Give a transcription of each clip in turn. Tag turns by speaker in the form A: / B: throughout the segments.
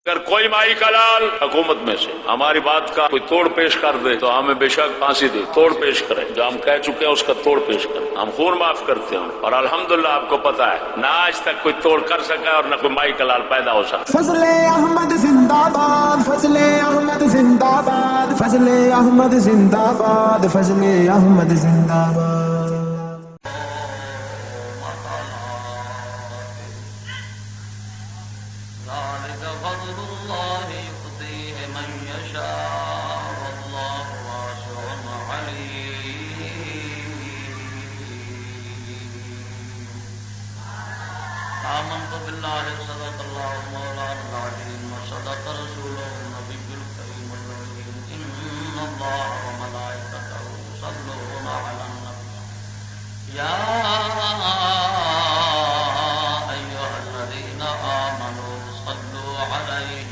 A: اگر کوئی مائی کا لال حکومت میں سے ہماری بات کا کوئی توڑ پیش کر دے تو ہمیں بے شک پھانسی دے، توڑ پیش کرے، جو ہم کہہ چکے ہیں اس کا توڑ پیش کریں، ہم خون معاف کرتے ہیں، اور الحمدللہ آپ کو پتا ہے نہ آج تک کوئی توڑ کر سکا اور نہ کوئی مائی کا لال پیدا ہو سکا۔
B: فضل احمد زندہ باد، فضل احمد زندہ باد، فضل احمد زندہ باد، فضل احمد زندہ باد۔
C: آمنت بالله صدق الله مولانا العظيم وصدق رسوله النبي الكريم الرحيم إن الله وملائكته يصلون على النبي يا أيها الذين آمنوا صلوا عليه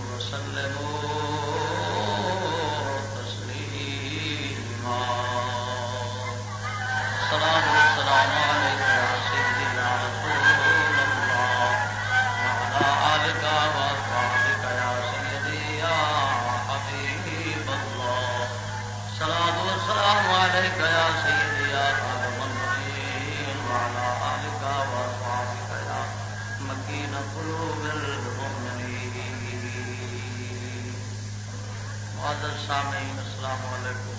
C: وسلموا تسليما الصلاة والسلام عليك يا سيدي يا رسول السلام عليك يا سيدي يا خاتم النبيين وعلى آلك وأصحابك يا مكين قلوب المؤمنين۔ معزز سامعین السلام علیکم۔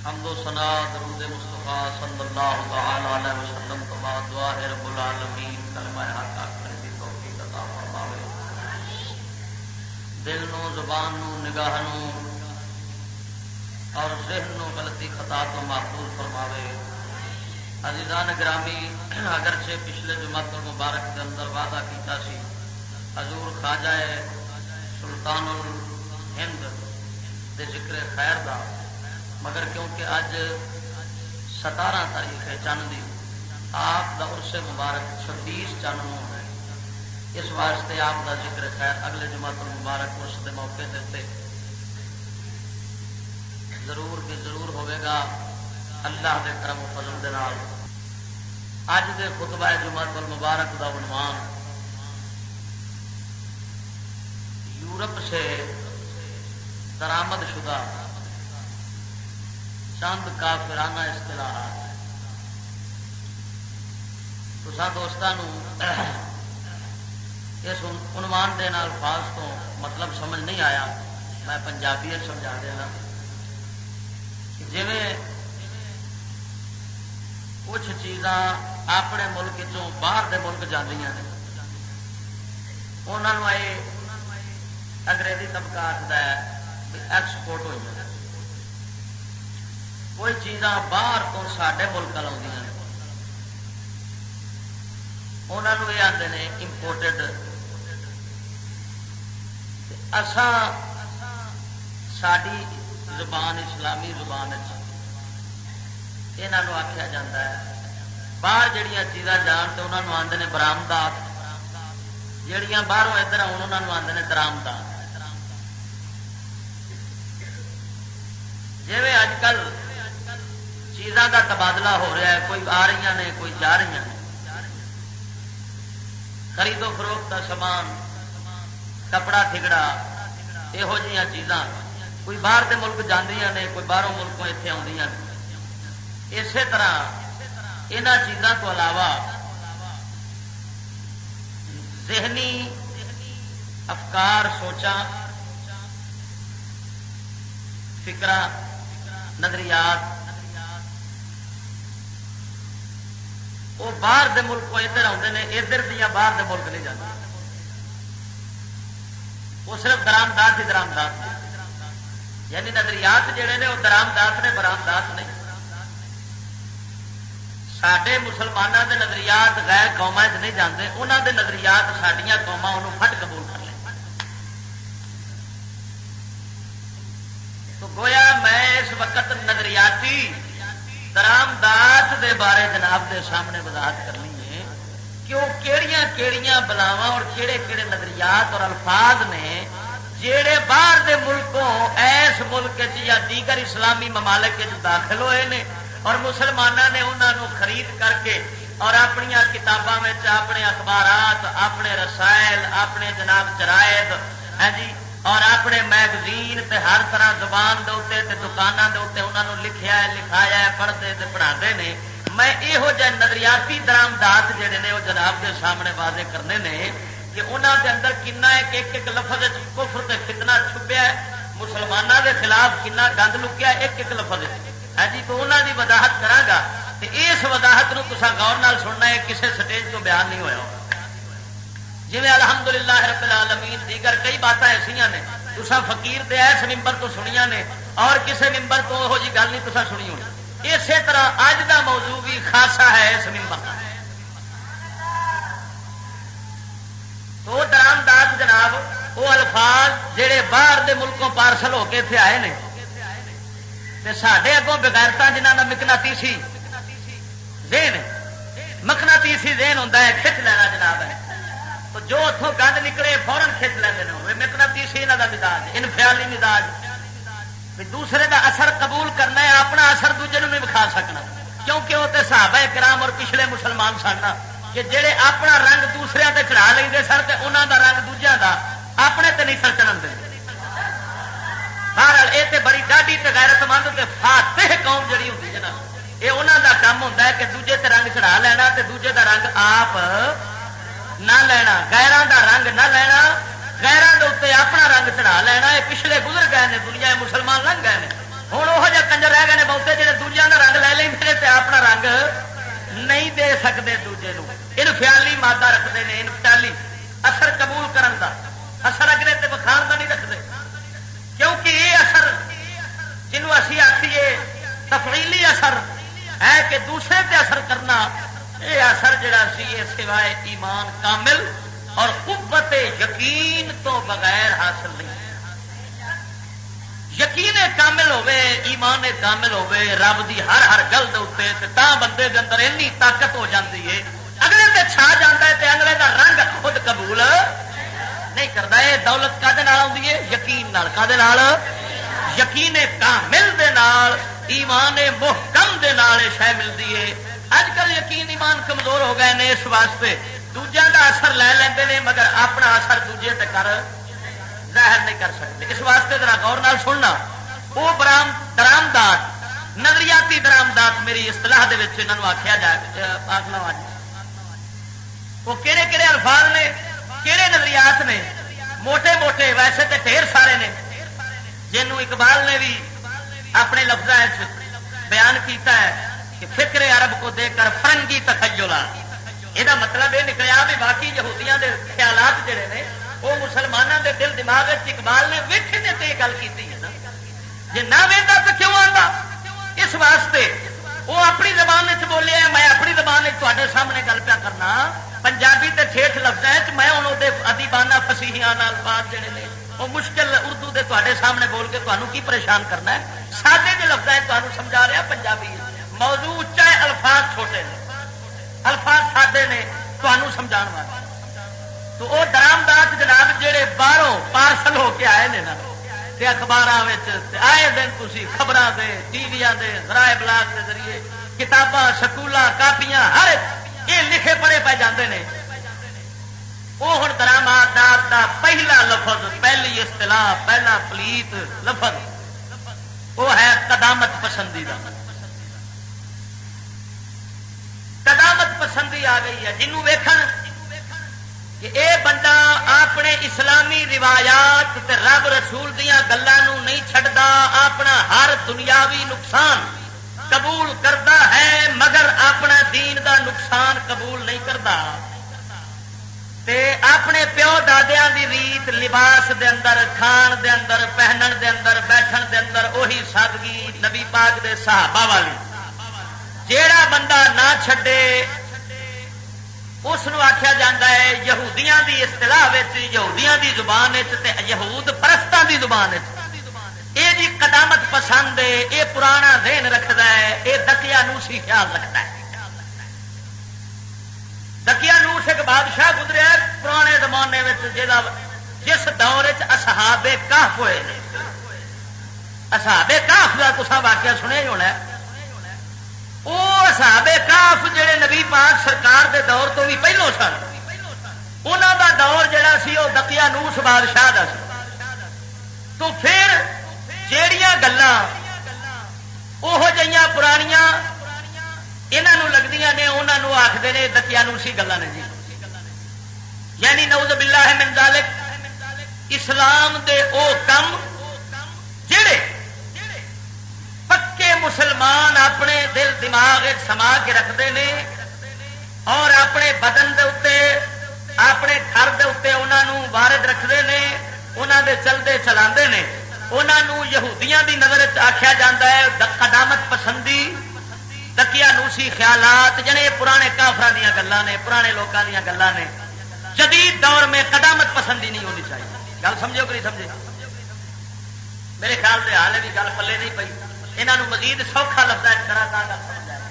C: حمد و ثنا درود مصطفیٰ صلی اللہ تعالی علیہ وسلم تو بعد دعا ہے رب العالمین کلمہ حق آخر دی توفیق عطا فرماوے، دل نو زبان نو نگاہ نو اور ذہن نو غلطی خطا تو محفوظ فرماوے۔ عزیزان گرامی، اگرچہ پچھلے جمعۃ المبارک کے اندر وعدہ کیتا سی حضور خواجہ سلطان الہند دے ذکر خیر دا، مگر کیونکہ اج 17 تاریخ ہے چند دی، آپ دا عرس مبارک 26 چند نو ہے، اس واسطے آپ دا ذکر خیر اگلے جمعۃ المبارک عرس دے موقع دے ضرور بھی ضرور ہوئے گا اللہ دے کرم و فضل دے نال۔ اج دے خطبہ جمعۃ المبارک دا عنوان یورپ سے درآمد شدہ چند کافرانہ اصطلاحات۔ تساں دوستانو اس عنوان دے نال الفاظ تو مطلب سمجھ نہیں آیا، میں پنجابی سمجھا دینا۔ جی کچھ چیزاں اپنے ملک چوں باہر دے ملک جاندیاں نے، انہوں یہ انگریزی طبقہ آخر ہے کہ ایکسپورٹ ہوئی ہیں، کوئی چیزاں باہر تو سارے ملک آدیاں نے، انہوں یہ آتے ہیں امپورٹڈ۔ اساں ساری زبان اسلامی زبان یہاں آخیا جا ہے باہر جہیا چیزاں جان تو انہوں آتے ہیں برآمدات، جہیا باہروں ادھر آن انہوں آتے ہیں درآمدات۔ جی اج کل چیزاں کا تبادلہ ہو رہا ہے، کوئی آ رہی نے کوئی جا رہی ہیں، خرید و فروخت کا سامان، کپڑا ٹھگڑا، یہو جہاں چیزاں کوئی باہر دے ملک جاندیاں نے، کوئی باہروں ملکوں اتنے آدیاں نے۔ اسی طرح یہاں چیزوں کو علاوہ ذہنی افکار، سوچاں، فکراں، نظریات وہ باہر دے ملکوں ادھر آتے ہیں، ادھر دیا باہر دے ملک نہیں جاتے، وہ صرف درآمدات ہی درآمدات نے، یعنی نظریات جڑے نے وہ درآمدات نے، برآمدات نہیں۔ سڈے مسلمانوں کے نظریات غیر قوما نہیں جاتے، انہوں کے نظریات سڈیا قوما انہوں پھٹ قبول کر لیں۔ تو گویا میں اس وقت نظریاتی درآمدات دے بارے جناب دے سامنے وضاحت کرنی ہے کہ وہ کیڑیاں کیڑیاں بلاواں اور کیڑے کیڑے نظریات اور الفاظ نے جیڑے باہر دے ملکوں ایس ملک یا دیگر اسلامی ممالک داخل ہوئے نے اور مسلمانوں نے انہوں خرید کر کے اور اپنی کتاباں میں اپنے اخبارات اپنے رسائل اپنے جناب جرائد ہے جی اور اپنے میگزین تے ہر طرح زبان دے اوتے تے دکاناں دے اوتے انہاں نوں لکھیا ہے لکھایا ہے پڑھتے تے پڑھاتے نے میں یہو جہ نظریاتی درامدات جڑے نے وہ جناب کے سامنے واضح کرنے نے کہ انہاں دے اندر کنا ایک ایک لفظ کفر تے فتنہ چھپیا ہے مسلمانوں کے خلاف کنا گند لکیا ایک ایک لفظ ہے جی تو انہاں دی وضاحت کراں گا تے اس وضاحت نو تساں غور نال سننا ہے کسے سٹیج تو بیان نہیں ہویا جی الحمدللہ رب العالمین دیگر کئی باتیں ایسا نے تسا فقیر دے اس ممبر تو سنیا نے اور کسے ممبر تو یہو جی گل نہیں تسا سنی ہونی اسی طرح اج دا موضوع بھی خاصا ہے اس ممبر کا تو درامدات جناب وہ الفاظ جڑے باہر دے ملکوں پارسل ہو کے اتنے آئے نے تے ساڈے اگوں بغیرتا جنہاں دا مقناطیسی ذہن مقناطیسی ذہن ہوندا ہے کھچ لینا جناب ہے تو جو اتوں گند نکلے فورن کھچ لیتے ہیں مقناطیسی انہاں دا مزاج انفعالی مزاج بھی دوسرے دا اثر قبول کرنا ہے اپنا اثر دوجے نوں نہیں وکھا سکنا کیونکہ وہ تے صحابہ کرام اور پچھلے مسلمان سن کہ جڑے اپنا رنگ دوسرے تے چڑھا لیندے سن تے انہاں دا رنگ دوجیاں دا اپنے تے نہیں سر چڑھن دے بہرحال یہ تے بڑی ڈاڈی تے غیرت مند تے فاتح قوم جڑی ہوندی ہے نا یہ انہاں دا کام ہوندا ہے کہ دوجے تے رنگ چڑھا لینا تے دوجے دا رنگ آپ نہ لینا غیراں دا رنگ نہ لینا غیراں دے اوتے اپنا رنگ چڑھا لینا یہ پچھلے گزر گئے نے دنیا مسلمان لنگ گئے ہیں ہوں وہ جہ کنجر رہ گئے ہیں بہتے جڑے دوجیاں دا رنگ لے لیں تے اپنا رنگ نہیں دے سکتے دوجے نوں انفعالی مادہ رکھتے ہیں انفعالی اثر قبول کرن دا اثر اگلے تے بخان دا نہیں رکھتے کیونکہ یہ اثر جنوں اسی آکھیے تفعیلی اثر ہے کہ دوسرے تے اثر کرنا یہ اثر جڑا سی یہ سوائے ایمان کامل اور قوت یقین تو بغیر حاصل نہیں یقین کامل ہوے ایمان کامل ہوے رب دی ہر گل دے اوتے تے تاں بندے دے اندر اتنی طاقت ہو جاندی ہے اگلے تے چھا جاندا ہے تے اگلے دا رنگ خود قبول نہیں کردا یہ دولت کدے نال آوندی ہے یقین نال کدے نال یقین کامل دے نال ایمان محکم دے نال شے ملدی ہے اج کل یقین ایمان کمزور ہو گئے نے اس واسطے دوجیاں دا اثر لے لیندے نے مگر اپنا اثر دوجے تے کر ظاہر نہیں کر سکتے اس واسطے ذرا غور نال سننا وہ درامدات نظریاتی درامدات میری اصطلاح دے وچ انہاں نوں آکھیا جائے آکھنا وا وہ کہڑے کہڑے الفاظ نے کہڑے نظریات نے موٹے موٹے ویسے تے ڈھیر سارے نے جنوں اقبال نے بھی اپنے لفظاں وچ بیان کیتا ہے کہ فکر عرب کو دیکھ کر فرنگی تخیلا یہ مطلب یہ نکلیا بھی باقی یہودیاں دے خیالات جڑے نے وہ مسلمانوں دے دل دماغ اقبال نے ویکھے تے یہ گل کیتی ہے نا جی نہ ویندا تو کیوں آندا اس واسطے وہ اپنی زبان وچ بولیا میں اپنی زبان وچ تواڈے سامنے گل پیا کرنا پنجابی تے ٹھیٹھ لفظاں وچ میں ہن اودے ادیبانہ فصیحانہ الفاظ جڑے نے وہ مشکل اردو دے تواڈے سامنے بول کے تانوں کی پریشان کرنا ہے سادے جے لفظاں وچ تانوں سمجھا رہا پنجابی موضوع اچا ہے الفاظ چھوٹے نے الفاظ سادے نے تمہیں سمجھان واسطے تو وہ درامدات جناب جہے باہروں پارسل ہو کے آئے نے نا اخبار آئے دن تھی خبروں سے ٹی وی ذرائع ابلاغ کے ذریعے کتاباں سکولاں کاپیاں ہر یہ لکھے پڑھے پہ جاندے نے وہ ہوں درامدات کا پہلا لفظ پہلی اصطلاح پہلا پلیت لفظ وہ ہے قدامت پسندی کا قدامت پسندی آ گئی ہے جنوں ویکھن کہ اے بندہ اپنے اسلامی روایات تے رب رسول دیاں گلاں نوں نہیں چھڈدا اپنا ہر دنیاوی نقصان قبول کردا ہے مگر اپنا دین دا نقصان قبول نہیں کردا تے اپنے پیو دادیاں دی ریت لباس دے اندر کھان دے اندر پہنن دے اندر بیٹھن دے اندر وہی سادگی نبی پاک دے صحابہ والی جیڑا بندہ نہ چھڈے اس آخیا جاتا ہے یہودیاں دی اصطلاح یہودیاں دی زبان یہود پرستاں دی زبان یہ جی قدامت پسند ہے یہ پرانا ذہن رکھتا ہے یہ دقیانوسی خیال رکھتا ہے دقیانوس ایک بادشاہ گزریا پرانے زمانے میں جس دور اصحاب کہف ہوئے اصحاب کہف کا تصا واقعہ سنیا ہی ہونا وہ صحابے کاف جڑے نبی پاک سرکار دے دور تو بھی پہلو سن، انہاں دا دور جڑا سی وہ دقیانوس بادشاہ دا سی. تو پھر جیڑیاں گلاں وہ جہاں پرانیاں انہوں لگدیاں نے انہوں آخر نے دقیانوسی گلاں نے جی. یعنی نعوذ باللہ من ذالک اسلام دے او کم جڑے پکے مسلمان اپنے دل دماغ سما کے رکھتے ہیں اور اپنے بدن دے اتے اپنے گھر دے اتے انہوں وارد رکھتے ہیں، انہوں دے چلتے چلاندے نے، انہوں یہودیاں دی نظر آخیا جاتا ہے قدامت پسندی دقیانوسی خیالات، جنے پرانے کافراں دیاں گلاں نے، پرانے لوگوں دیاں گلاں نے. جدید دور میں قدامت پسندی نہیں ہونی چاہیے. گل سمجھو کہ نہیں سمجھے؟ میرے خیال سے حال بھی گل پلے نہیں پئی. انہوں مزید سوکھا لگتا ہے کرا تا گل سمجھ آئے.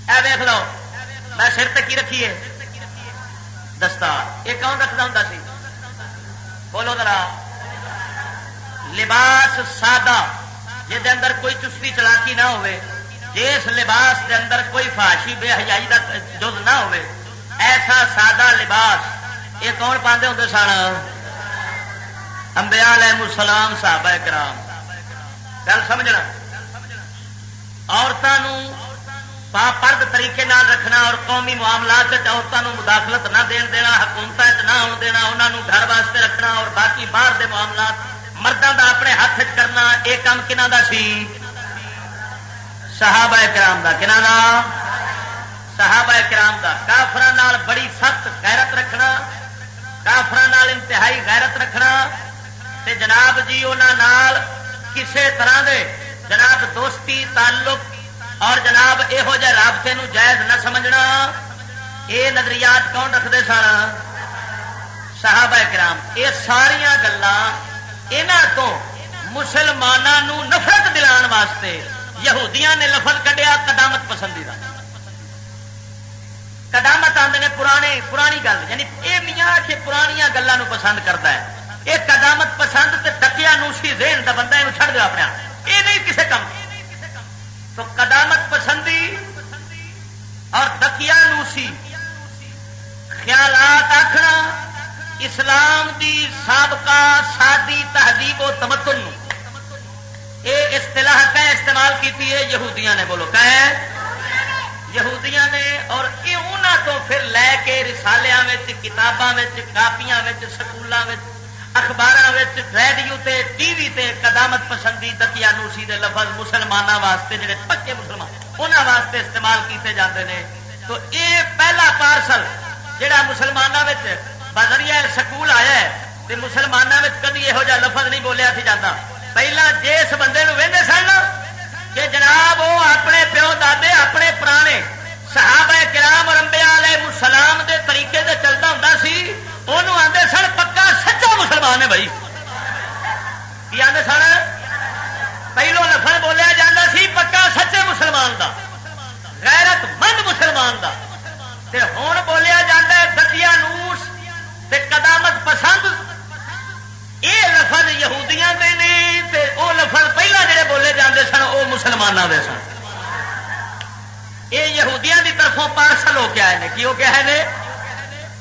C: اے دیکھ لو میں سر تک کی رکھی ہے دستار. یہ کون رکھتا ہوں سی؟ بولو ذرا. لباس سادہ جس اندر کوئی چستی چلاکی نہ ہوئے، جس لباس دے اندر کوئی فحاشی بے حیائی دا جز نہ ہوئے، ایسا سادہ لباس یہ کون پاندے ہوندے سن؟ انبیاء علیہ السلام، صحابہ کرام. گل سمجھنا. عورتوں پرد طریقے نال رکھنا اور قومی معاملات عورتوں مداخلت نہ دین دینا، حکومت نہ آن دینا، انہوں گھر واسطے رکھنا اور باقی باہر دے معاملات مردوں دا اپنے ہاتھ کرنا، یہ کام کنہ دا سی؟ صحابہ کرام دا. کنہ دا؟ صحابہ کرام دا. کافراں نال بڑی سخت غیرت رکھنا، کافراں نال انتہائی غیرت رکھنا تے جناب جی انہاں نال کسے طرح دے جناب دوستی تعلق اور جناب یہو جہ رابطے نو جائز نہ سمجھنا. یہ نظریات کون رکھتے سن؟ صحابہ کرام. یہ ساریاں گلاں انہاں تو مسلمانوں نفرت دلان واسطے یہودیاں نے لفظ کڈیا قدامت پسندی دا. قدامت آندے نے پرانی گل، یعنی یہ میاں کہ پرانیاں گلوں پسند کرتا ہے. یہ قدامت پسند تے دقیانوسی ذہن دا بندہ یہ چھڑ دو اپنے آپ، یہ نہیں کسے کم. تو قدامت پسندی اور دقیانوسی خیالات آخنا اسلام دی سابقہ سادی تہذیب و تمدن یہ اصطلاح کہ استعمال کی ہے یہودیاں نے. بولو کہ یہودیاں نے. اور یہ انہوں تو پھر لے کے رسالیاں کتاباں کاپیاں سکولوں اخباراں ریڈیو تے ٹی وی تے قدامت پسندی دقیانوسی دے لفظ مسلمانوں واسطے جڑے پکے مسلمان انہوں واسطے استعمال کیتے جاتے ہیں. تو یہ پہلا پارسل جڑا مسلمانوں بذریعہ سکول آیا ہے تے مسلمانوں کدی یہو جہا لفظ نہیں بولیا سی جاتا. پہلا جس بندے نو وہدے سن کہ جناب وہ اپنے پیو دادے اپنے پرانے صحابہ کرام اور انبیاء علیہ السلام دے طریقے سے چلتا ہوں سی، انہوں آدھے سن پکا سچا مسلمان ہے. بھائی کی آدھے سن؟ پہلو لفظ بولیا جاتا سی پکا سچے مسلمان دا، غیرت مند مسلمان دا. تے ہون بولیا جاتا ہے دقیانوس تے قدامت پسند. یہ لفظ یہودیاں دے نے تے او لفظ پہلا جڑے بولے جاندے سن او مسلمانوں دے سن. یہ یہودیاں دی طرفوں پارسل ہو کے آئے نے. کی ہو کے آئے نے؟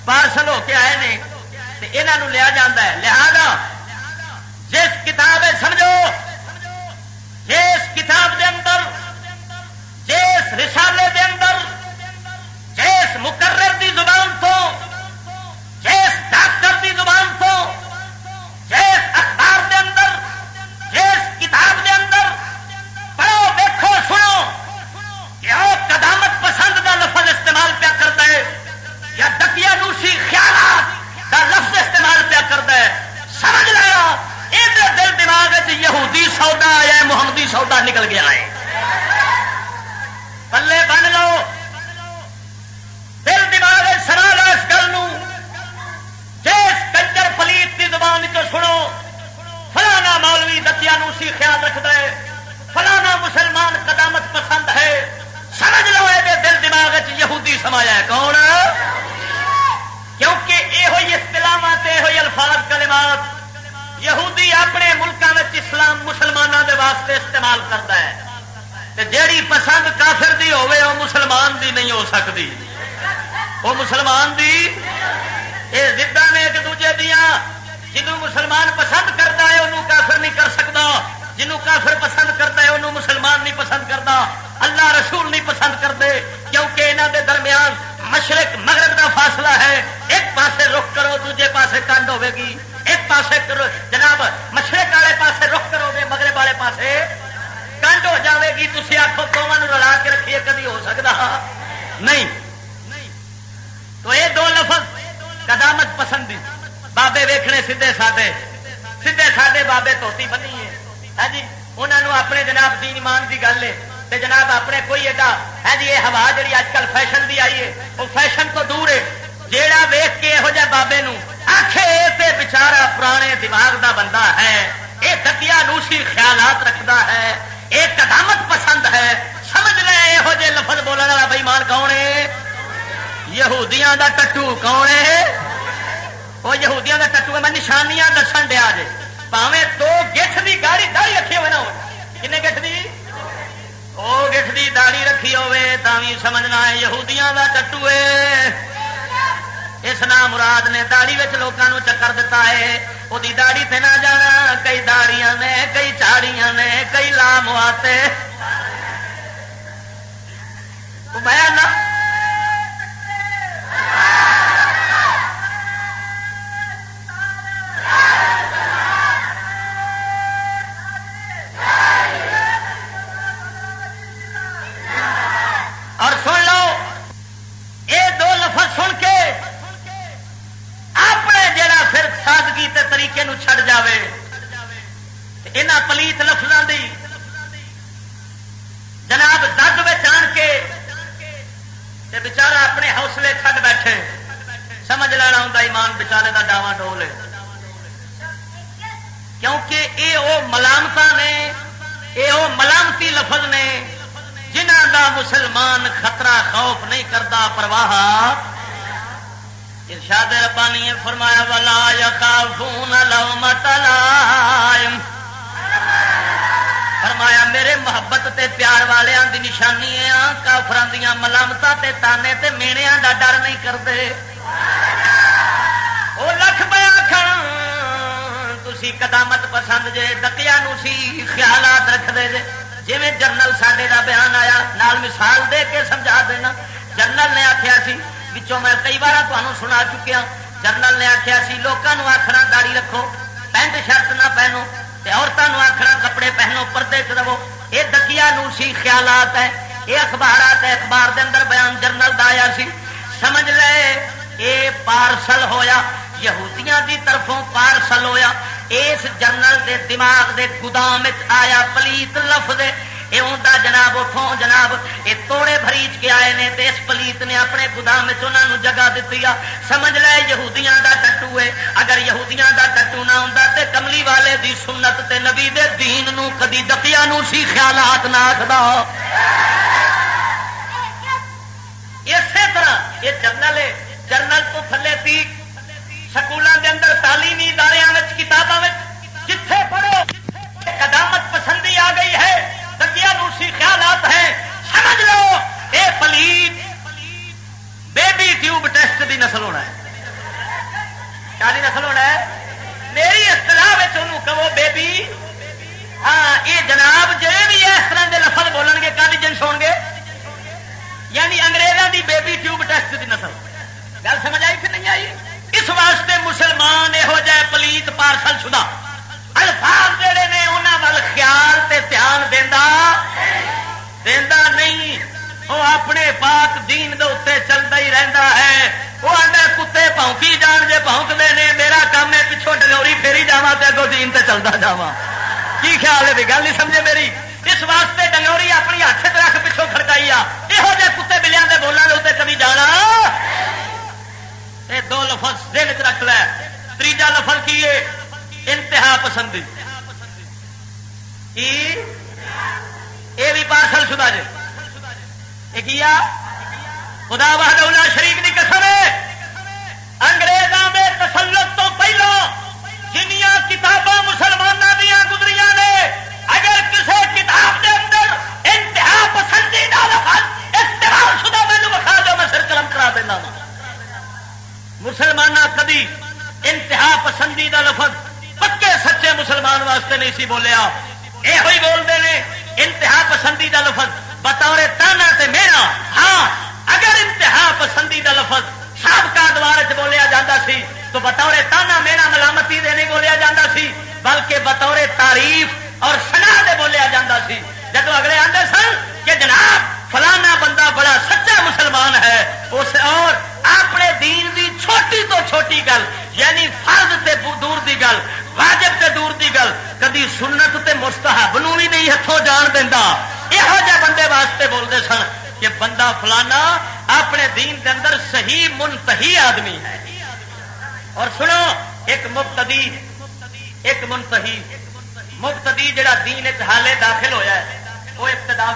C: پارسل ہو کے آئے نے. تے انہاں نو لیا جاتا ہے. لہذا جس کتاب سمجھو جس کتاب دے اندر جس رسالے دے اندر جس مقرر دی زبان تو جس ڈاکٹر دی زبان تو جس اخبار دے اندر جس کتاب دے اندر پڑھو دیکھو سنو کہ وہ قدامت پسند کا لفظ استعمال پیا کرتا ہے یا دقیانوسی خیالات کا لفظ استعمال پیا کرتا ہے، سمجھ لیا یہ دل دماغ یہودی سودا آیا ہے، محمدی سودا نکل گیا ہے. پلے بن لو دل دماغ سنا لو اس گل جس کنجر پلیت کی زبان چ سنو فلانا مولوی دقیانوسی خیال رکھتا ہے، فلانا مسلمان قدامت پسند ہے، سمجھ لو یہ دل دماغ یہودی سمایا ہے. کون؟ کیونکہ یہ اصطلاحات یہ الفاظ کلمات یہودی اپنے ملکوں میں اسلام مسلمانوں کے واسطے استعمال کرتا ہے. جیڑی پسند کافر دی ہوے وہ مسلمان دی نہیں ہو سکتی، وہ مسلمان دی یہ ضداں نے ایک دوجے دیاں، جنوں مسلمان پسند کرتا ہے انہوں کافر نہیں کر سکتا، جنوں کافر پسند کرتا ہے انہوں مسلمان نہیں پسند کرتا، اللہ رسول نہیں پسند کرتے، کیونکہ انہوں دے درمیان مشرق مغرب کا فاصلہ ہے، ایک پاسے رخ کرو دوجے پاسے کنڈ ہوے گی، ایک پاسے جناب مشرق والے پاسے رخ کرو گے مغرب والے پاسے کنڈ ہو جاوے گی، تسی آخو دونوں رلا کے رکھیے کدی ہو سکتا نہیں۔ تو یہ دو لفظ قدامت پسندی، بابے ویکھنے سیدھے سادے بابے توتی بنی ہے ہاں جی، انہوں نے اپنے جناب دین ایمان کی گل ہے تے جناب اپنے کوئی ایڈا ہے جی، یہ ہوا جی اج کل فیشن دی آئی ہے وہ فیشن تو دور ہے، جیڑا ویخ کے یہو جہ بابے نو آخے تے بچارا پرانے دماغ دا بندہ ہے، یہ دتیا نوسی خیالات رکھتا ہے، یہ قدامت پسند ہے، سمجھ لے یہو جہ لفظ بولنے والا بے ایمان کون ہے؟ یہودیاں دا ٹٹو کون ہے؟ وہ یہودیاں دا ٹٹو ہے، میں نشانیاں دسن دیا جے، پاویں دو گٹھ دی داڑھی رکھی ہوئے نا، کنے گٹھ دی؟ وہ گٹھ دی داڑھی رکھی ہوئے تاوی سمجھنا ہے یہودیاں دا ٹٹو ہے۔ اس نام مراد نے داڑھی لوگوں چکر دیتا ہے، وہ داڑھی تے نہ جانا، کئی داڑیاں نے کئی چاڑیاں نے کئی لام آتے بیان نہ اور سن لو یہ دو لفظ سن کے اپنے جڑا پھر سادگی تے طریقے نو چھڑ جاوے انہاں پلیت لفظاں دی جناب زد وچ آن کے تے بیچارہ اپنے حوصلے چھڈ بیٹھے، سمجھ لینا ہوں ایمان بیچارے دا ڈاواں ڈول ہے، کیونکہ یہ وہ ملامتاں نے، یہ وہ ملامتی لفظ نے جنہ دا مسلمان خطرہ خوف نہیں کرتا پرواہ۔ ارشاد ربانی نے فرمایا ولا یخافون لومۃ لائم، فرمایا میرے محبت تے پیار والیاں دی نشانی ہے کافراں دیاں ملامتاں تے تانے تے میڑیاں دا ڈر نہیں کرتے۔ او لکھ پیا کھڑ تسی قدامت پسند جے، دقیا نو سی خیالات رکھ دے جے، جویں جنرل ساڈے دا بیان آیا نال مثال دے کے سمجھا دینا۔ جنرل نے آخیا سی، وچوں میں کئی بار تمہیں سنا چکیا، جنرل نے آخیا سی لوگوں آخنا داڑھی رکھو، پینٹ شرٹ نہ پہنو، عورتوں آخنا کپڑے پہنو، پردے چ رہو، یہ دقیا نوسی خیالات ہے، یہ اخبارات ہے، اخبار دے اندر بیان جنرل دا آیا سی، سمجھ لے یہ پارسل ہویا یہودیاں دی طرفوں پارسل ہویا، اس جنرل دے دماغ دے گودام آیا پلیت لفظ، یہ ہوندا جناب اتوں جناب یہ توڑے بھریج کے آئے نے تے اس پلیت نے اپنے گودام انہوں جگہ دیتی آ، سمجھ لے یہودیاں دا ٹٹو ہے، اگر یہودیاں دا ٹٹو نہ ہوندا تے کملی والے دی سنت تے نبی دے دین نو کدی دقیاں نو سی خیالات نہ آکھدا۔ اسی طرح یہ جرنل ہے، جرنل تو تھلے تی سکولوں کے اندر تعلیمی اداروں کتابوں جتھے پڑھو قدامت پسندی آ گئی ہے، دقیا نوسی خیالات ہیں، سمجھ لو اے پلیت بیبی ٹیوب ٹیسٹ دی نسل ہونا ہے۔ کیا نسل ہونا ہے؟ میری اصطلاح انہوں کہو بیبی، ہاں یہ جناب جی بھی اس طرح کے لفظ بولن گے کدی جنس ہو گے، یعنی انگریزوں دی بیبی ٹیوب ٹیسٹ دی نسل۔ گل سمجھ آئی کہ نہیں آئی؟ اس واسطے مسلمان یہو جہ پلیت پارسل شدہ الفاظ جڑے نے انہاں ول خیال تے دھیان دیندا نہیں، وہ اپنے پاک دین دے اوتے چلتا ہی رہندا ہے۔ وہ آدھا کتے بھونکی جان جے بھونکدے نے، میرا کام ہے پچھوں ڈنگوری پھیری جاواں تے اگوں دین تے چلدا جاواں۔ کی خیال ہے؟ گل نہیں سمجھے میری؟ اس واسطے ڈنگوری اپنی ہاتھ چ رکھ پچھوں کھڑکائی آ، یہو جہ کتے بلیاں دے بولان دے اوتے کبھی جانا۔ یہ دو لفظ دل چ رکھ لے۔ تیجا لفظ کی ہے؟ انتہا پسندی، یہ بھی پارسل شدہ جی۔ یہ کیا خدا وحدہ لا شریک دی قسم ہے، انگریزاں دے تسلط تو پہلو جنیاں کتاباں مسلمانوں دیا گزریاں نے، اگر کسی کتاب دے اندر انتہا پسندی دا لفظ پکے سچے مسلمان واسطے نہیں سی بولیا. یہ ہوئی بولتے ہیں انتہا پسندی دا لفظ بطور تانا تے میرا. ہاں اگر انتہا پسندی دا لفظ سابقہ ادوار چ بولیا جاتا سی تو بطور تانا میرا ملامتی دے نہیں بولیا جاتا سی بلکہ بطور تعریف اور سنا دے بولیا جاتا سی. جب اگلے آتے سن کہ جناب فلانا بندہ بڑا سچا مسلمان ہے اس اور اپنے دین دی چھوٹی تو چھوٹی گل یعنی فرض تے دور دی گل واجب تے دور دی گل کدی سنت تے مستحب نو بھی نہیں ہتھوں جان دینا. یہو جہ بندے واسطے بولتے سن کہ بندہ فلانا اپنے دین کے اندر صحیح منتہی آدمی ہے. اور سنو ایک منتہی مبتدی جڑا دین حالے داخل ہویا ہے وہ ابتدا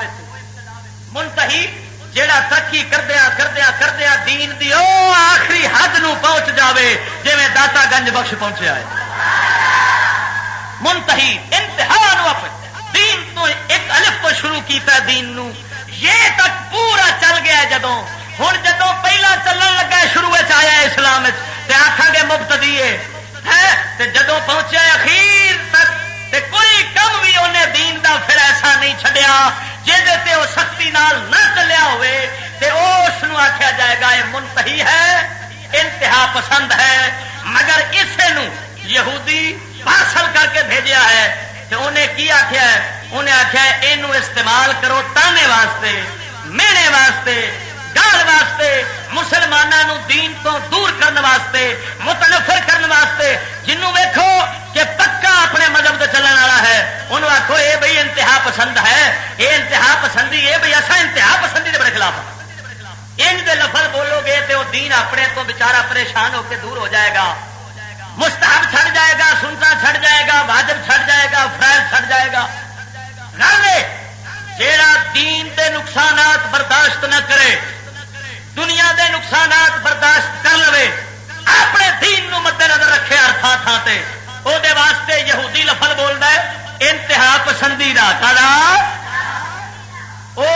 C: منتہی جڑا ترقی کردیا کردیا کردیا دین دی او آخری حد نو پہنچ جاوے جی میں داتا گنج بخش پہنچیا ہے. منتہی انتہا نو دین تو ایک الف کو شروع کیتا دین نو یہ تک پورا چل گیا ہے. جدوں ہوں جدوں پہلا چلن لگا شروع آیا اسلام آخان گے مبتدی ہے جدوں پہنچا اخیر تک تے کوئی کم بھی انہیں دین دا پھر ایسا نہیں چھڈیا جہدے وہ سختی نال نہ چلیا ہوئے تے اس نو آخیا جائے گا یہ منتہی ہے انتہا پسند ہے. مگر اسے نو یہودی پارسل کر کے بھیجیا ہے تے انہیں کی آخیا ہے انہیں آخیا ہے یہ استعمال کرو تانے واسطے مینے واسطے گال واسطے مسلمانوں دین تو دور کرنے واسطے متنفر کرنے واسطے. جنوں ویکھو کہ پکا اپنے مذہب سے چلنے والا ہے انہوں آخو یہ بھائی انتہا پسند ہے یہ انتہا پسندی یہ بھائی ایسا انتہا پسندی کے بڑے خلاف ان دے لفظ بولو گے تو وہ دین اپنے تو بچارا پریشان ہو کے دور ہو جائے گا. مستحب چھڑ جائے گا سنتا چھڑ جائے گا واجب چھڑ جائے گا فرائض چھڑ جائے گا. جیڑا دین دے نقصانات برداشت نہ کرے دنیا دے نقصانات برداشت کر لے اپنے دین نو مد نظر رکھے ہر تھان تھان تے او دے واسطے یہودی لفظ بولتا ہے انتہا پسندی دا کالا وہ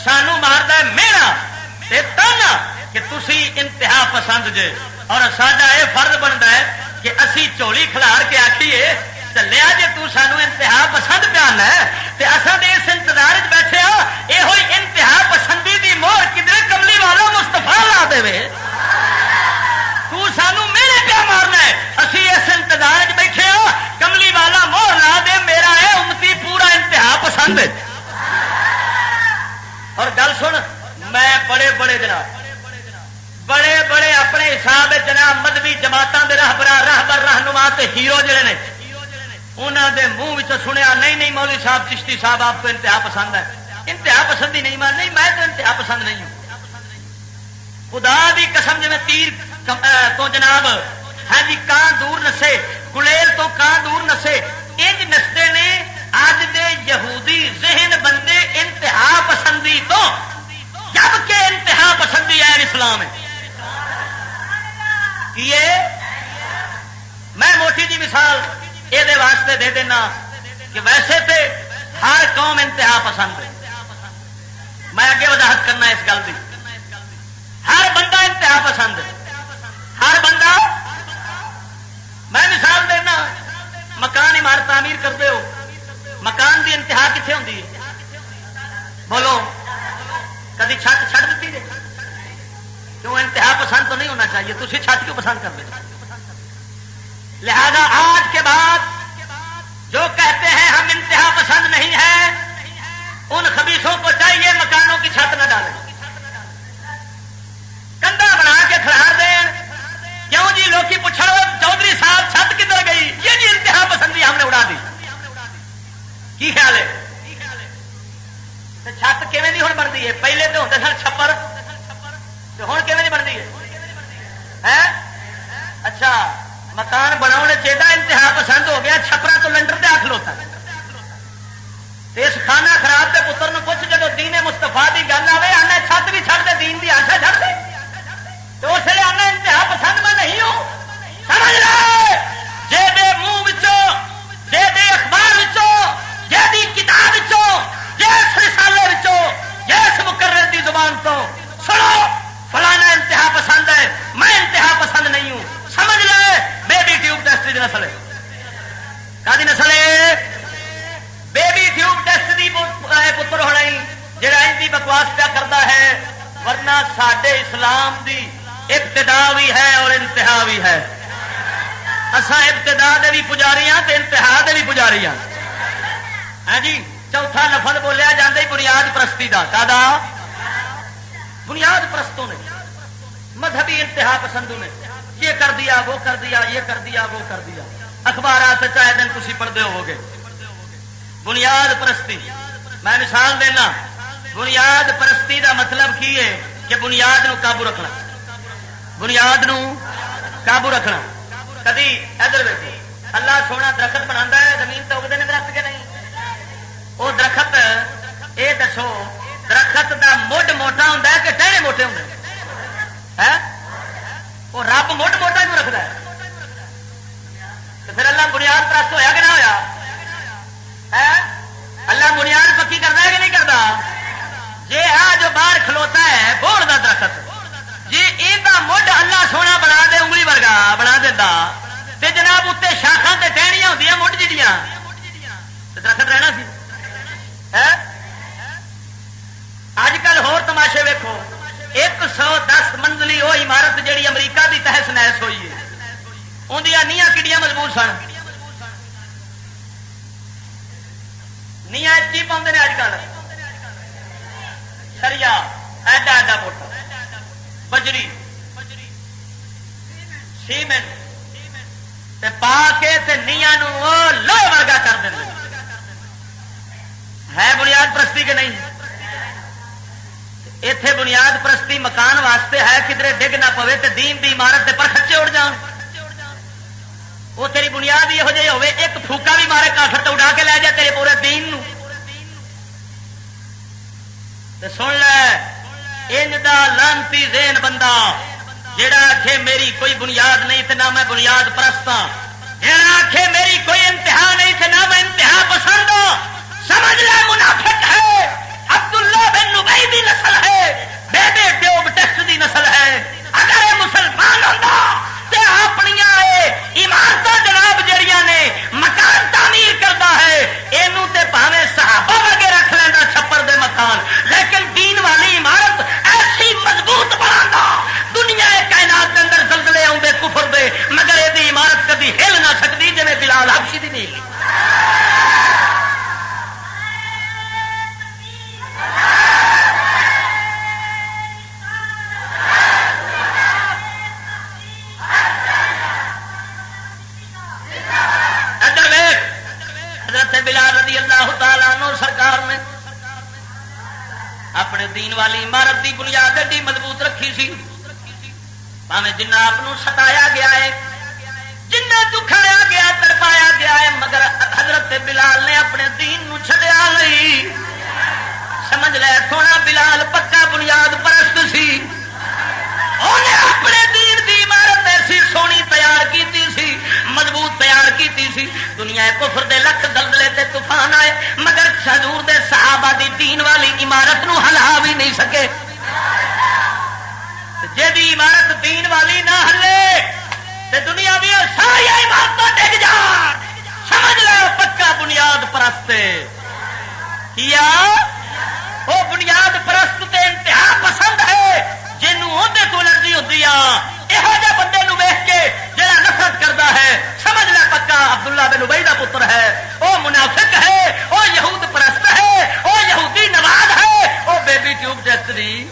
C: سانو مارتا ہے میرا تے تانا کہ تسی انتہا پسند جے. اور ساڈا یہ فرض بنتا ہے کہ اسی چولی کھلار کے آخیے چلیا جی تانوں انتہا پسند پیانا ہے تے اصل تو اس انتظار بیٹھے ہو یہ ہوئی انتہا پسندی دی مہر کدھر کملی والا مستفا لا دے سانوں میرے پیا مارنا ہے اسی اس انتظار بیٹھے ہو کملی والا مہر لا دے میرا ہے امتی پورا انتہا پسند ہے. اور گل سن میں بڑے بڑے جناب بڑے بڑے اپنے حساب جناب مذہبی جماعتوں کے راہبر رہنما تے ہیرو جڑے نے انہوں دے منہ سنیا نہیں مولوی صاحب چشتی صاحب آپ کو انتہا پسند ہے. انتہا پسندی نہیں میں تو انتہا پسند نہیں ہوں. خدا دی قسم جی میں تیر تو جناب ہاں جی کان دور نسے گلیل تو کان دور نسے انج نستے نے اج دے یہودی ذہن بندے انتہا پسندی تو جبکہ انتہا پسندی ہے اسلام ہے. میں موٹی جی مثال یہ واسطے دے دینا کہ ویسے تے ہر قوم انتہا پسند ہے. میں اگے وضاحت کرنا اس گل کی. ہر بندہ انتہا پسند ہے ہر بندہ. میں مثال دینا مکان عمارت تعمیر کرتے ہو مکان کی انتہا کتنے ہوتی ہے بولو کدی چھت چھڑ دیتی ہے کیوں انتہا پسند تو نہیں ہونا چاہیے تھی چھت کیوں پسند کرتے. لہذا آج کے بعد جو کہتے ہیں ہم انتہا پسند نہیں ہیں ان خبیثوں کو چاہیے مکانوں کی چھت نہ ڈالیں کندا بنا کے کھڑا دیں. کیوں جی لوکی پوچھو چودھری صاحب چھت کدھر گئی یہ جی انتہا پسندی ہم نے اڑا دی. کی خیال ہے چھت کیویں دی ہن بنتی ہے پہلے تو ہوتے سن چھپر ہوں کیویں دی بنتی ہے. اچھا مکان بناؤ چاہیے انتہا پسند ہو گیا چھپرا تو لنڈر تے آ کھلوتا اس خانہ خراب کے پتر پوچھ جب دین مستفا کی گل آئے آنا چھت بھی چھڑ دے دین کی آشا چھڑ دے تو اس لیے آنا انتہا پسند میں نہیں ہوں. سمجھ لے جے دے منہ جے دے اخبار جے کتاب جس رسالے جس مقرر دی زبان تو سنو فلانا انتہا پسند ہے میں انتہا پسند نہیں ہوں. سمجھ لے بیبی ٹیوب ٹیسٹ نسل ہے؟ کدی نسل ہے؟ بیبی ٹیوب ٹیسٹ کی پتر ہونا ہی جڑا ان کی بکواس پیا کرتا ہے، ورنہ سڈے اسلام دی ابتدا بھی ہے اور انتہا بھی ہے. اسا ابتدا دے بھی پجاری ہاں تے انتہا دے بھی پجاری ہاں. ہاں جی، چوتھا لفظ بولیا جاتا ہی بنیاد پرستی کا. کادا؟ بنیاد پرستوں نے، مذہبی انتہا پسندوں نے یہ کر دیا وہ کر دیا، یہ کر دیا وہ کر دیا. اخبارات چاہے دن تھی پڑھتے ہو گے. بنیاد پرستی، میں مثال دینا. بنیاد پرستی دا مطلب کی ہے کہ بنیاد نو قابو رکھنا. بنیاد نو قابو رکھنا. کدی ادھر ویکھو، اللہ سونا درخت بنا ہے، زمین تو اگتے ہیں درخت کے نہیں؟ وہ درخت یہ دسو درخت دا مڈ موٹا ہوں کہ ٹہنے موٹے ہوں؟ وہ رب مڈ موٹا کیوں رکھتا ہے؟ تو پھر اللہ بنیاد پرست ہویا کہ نہ ہویا؟ اللہ بنیاد پکی کرتا ہے کہ نہیں کرتا؟ جی ہاں جو باہر کھلوتا ہے بوڑ دا درخت، جی یہ مڈ اللہ سونا بنا دے انگلی ورگا بنا دیتا تے جناب اتنے شاخا تے ٹہنیاں ہوندیاں مڈ جڑیاں درخت رہنا سی. اج کل ہور تماشے ویکھو. 110 منزلی وہ عمارت جیڑی امریکہ دی تحس نحس ہوئی ہے، اندیاں نیاں کڈیاں مضبوط سن. نیاں کی پاؤندے نے اج کل؟ سریا ایڈا ایڈا موٹا، بجری سیمنٹ پا کے نیاں لوہے ورگا کر دیں. ہے بنیاد پرستی کہ نہیں؟ اتے بنیاد پرستی مکان واسطے ہے، کدھر ڈگ نہ پوے تے دین دی عمارت دے پر خچے اڑ جان. وہ تیری بنیاد یہ جی ہوے ایک پھوکا بھی مارے کافر تو اڑا کے لے جائے تیرے پورے دین نو. تے سن لے ان دا لانتی ذہن بندہ جڑا آکھے میری کوئی بنیاد نہیں تے نہ میں بنیاد پرست ہاں، جڑا آکھے میری کوئی انتہا نہیں تے نہ میں انتہا پسند ہوں، سمجھ لے منافق ہے. عبداللہ بن نبی دی نسل ہے، بیبی ٹیوب ٹیسٹ دی نسل ہے. اگر یہ مسلمان ہوتا تے اپنی عمارت جناب جڑیاں نے مکان تعمیر کرتا ہے اینو تے پاویں صحابہ وگے رکھ لینا چھپر دے مکان، لیکن دین والی عمارت ایسی مضبوط بنانا دنیا کائنات کے اندر زلزلے آؤندے کفر دے، مگر یہ عمارت کبھی ہل نہ سکتی جی بلال حبشی دی نہیں. بلال رضی اللہ تعالیٰ عنہ سرکار نے اپنے دین والی عمارت کی بنیاد ایڈی مضبوط رکھی سی، پاویں جنہ آپ ستایا گیا ہے، جنہ دکھایا گیا تڑپایا گیا ہے، مگر حضرت بلال نے اپنے دین نو چھڈیا نہیں. سمجھ لے سونا بلال پکا بنیاد پرست سی. انہیں اپنے دین دی عمارت ایسی سونی تیار کیتی سی، مضبوط تیار کیتی سی. دنیا کفر دے لکھ دلدلے تے طوفان آئے، مگر حضور دے صحابہ دی دین والی عمارت نو ہلا بھی نہیں سکے. جے دی عمارت دین والی نہ ہلے تے دنیا بھی ساری عمارتیں ڈگ جان. سمجھ لو پکا بنیاد پرست کیا وہ بنیاد پرست تے انتہا پسند ہے. جنوں اندر تو الرجی ہوتی ہے یہو جہ بندے نو ویخ کے جڑا نفرت کرتا ہے، سمجھ لے پکا عبداللہ بن ابی دا پتر ہے، وہ منافق ہے، وہ یہود پرست ہے، وہ یہودی نواز ہے، وہ بیبی ٹیوب ٹیسٹ دی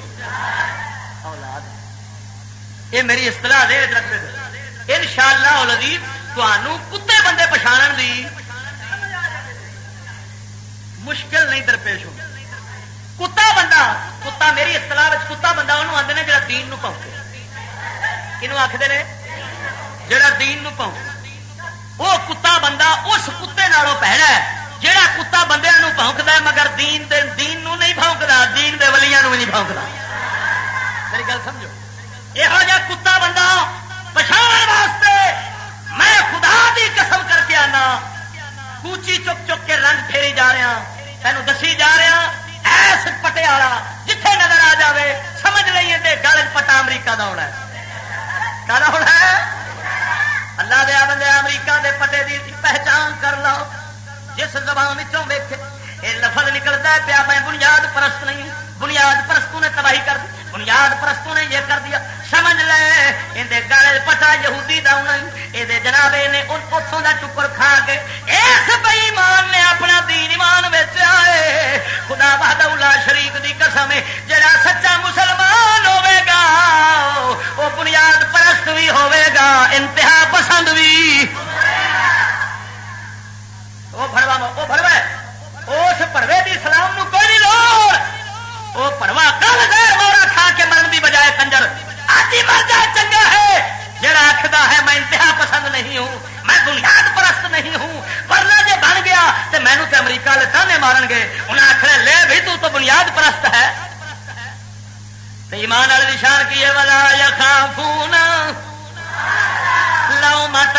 C: اولاد. یہ میری اصطلاح دے رکھ دے. انشاءاللہ العزیز تمہوں کتے بندے پچھاڑن دی مشکل نہیں درپیش ہو. کتا بندہ، کتا میری اصطلاح کتا بندہ انہوں آتے ہیں جڑا دین نو پونکے. کنوں آخر نے؟ جڑا دین نو پونکے. وہ کتا بندہ اس کتے نالوں پیڑا ہے جڑا کتا بندے نو پونکتا ہے مگر دین نو نہیں پونکتا، دین دے ولیاں نو بھی نہیں پونکتا. میری گل سمجھو. یہو جہا کتا بندہ پچھاڑنے واسطے میں خدا دی قسم کر کے آنا کوچی چک چک کے رنگ پھیری جا رہا، تینوں دسی جا رہا ایس پٹیالہ جتھے نظر آ جائے سمجھ لئیے تے گل پٹا امریکہ دا ہونا ہے. کہنا ہونا ہے اللہ دیا بندے امریکہ دے پتے دی پہچان کر لو جس زبان وچوں ویکھے یہ لفظ نکلتا ہے پیا میں بنیاد پرست نہیں ہوں، بنیاد پرستوں نے تباہی کر دی، بنیاد پرستوں نے یہ کر دیا، سمجھ لے اندے گالے پٹا یہودی دا ہونا یہ جنابے نے اتوں کا ٹکر کھا کے اس بے ایمان نے اپنا دین ایمان وچ آئے خدا وحدہ لا شریک دی قسم ہے جڑا سچا مسلمان ہوے گا وہ بنیاد پرست بھی ہوے گا انتہا پسند بھی وہ بھروا اس پڑوے کی سلام نو کوئی نہیں لوڑ وہ پڑوا کل دیر مورا کھا کے مرن کی بجائے کنجر آج ہی مر جائے چنگا ہے جڑا آخر ہے میں انتہا پسند نہیں ہوں میں بنیاد پرست نہیں ہوں ورنہ جے بن گیا تو مینو تو امریکہ والے تانے مارن گے انہیں آخر لے بھی تو بنیاد پرست ہے تو ایمان والے نشان کی ہے والا یخافون لومۃ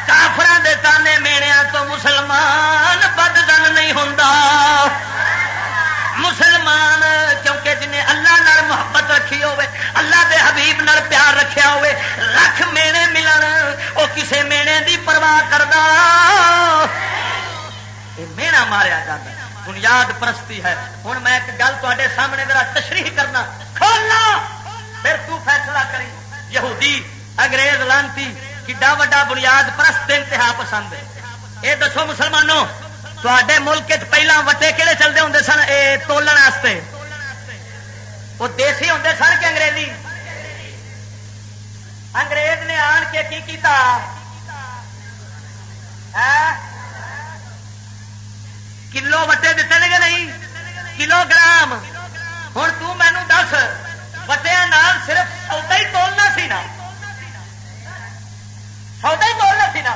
C: کافراں دے تانے میڑیاں تو مسلمان بدزن نہیں ہوندا مسلمان کیونکہ جنہیں اللہ نال محبت رکھی ہوئے اللہ دے حبیب نال پیار رکھیا ہوئے لکھ مینے ملن وہ کسے مینے دی پرواہ کردا یہ مینا ماریا جاتا بنیاد پرستی ہے ہوں میں ایک گل تے سامنے ذرا تشریح کرنا کھولنا پھر تو فیصلہ کری یہودی انگریز لانتی کڈا وڈا بنیاد پرست انتہا پسند ہے یہ دسو مسلمانوں تے ملک پہلا وٹے کہڑے چلتے ہوں سن یہ تولن واسطے وہ دیسی ہوں سن کہ انگریزی انگریز نے آن کے کی کیتا کلو وٹے دیتے نے کہ نہیں کلو گرام ہوں تینوں دس وٹیا نال صرف سودا ہی تولنا سی نا سودا ہی تولنا سی نا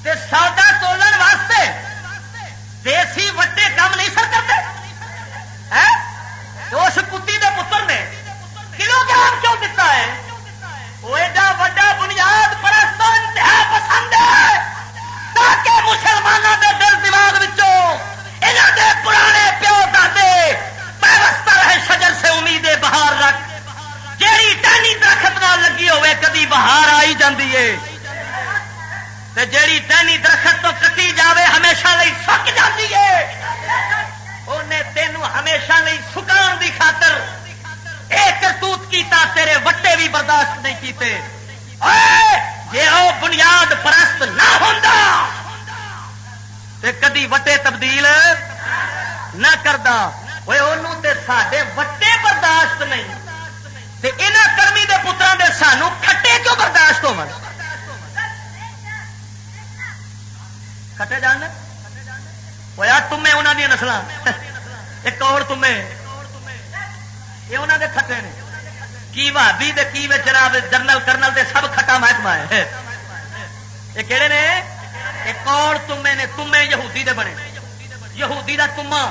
C: تے سودا تولن واسطے دیسی وٹے کام نہیں سر کرتے اس کتی دے پتر نے کلو گرام کیوں دیتا ہے وہ ایڈا وڈا بنیاد پرست انتہا پسند ہے تاکہ مسلمانوں کے دل دماغ یہاں دے پرانے پیو دادے پیوستہ رہے شجر سے امید بہار رکھ جیڑی ٹہنی درخت نہ لگی ہوئے کدی بہار آئی جاندی ہے تے جیڑی ٹہنی درخت تو کٹی جاوے ہمیشہ لئی سک جاندی ہے انہیں تینوں ہمیشہ لئی سکان دی خاطر ایک کرتوت کیتا تیرے وٹے بھی برداشت نہیں کیتے جے او بنیاد پرست نہ ہوندا تے کدی وٹے تبدیل نہ کردا اوے اونوں تے ساڈے وٹے برداشت نہیں تے انہاں کرمی دے پتراں دے سانوں کھٹے کیوں برداشت ہون کھٹے جان اوے آ تمے انہاں دی نسلاں ایک اور تمے یہ انہاں دے کھٹے نے کی بھابی دے کی جناب جنرل کرنل دے سب کھٹا محکمہ ہے یہ کہڑے نے ایک اور تمے نے تمے یہودی دے بنے یہودی دا تما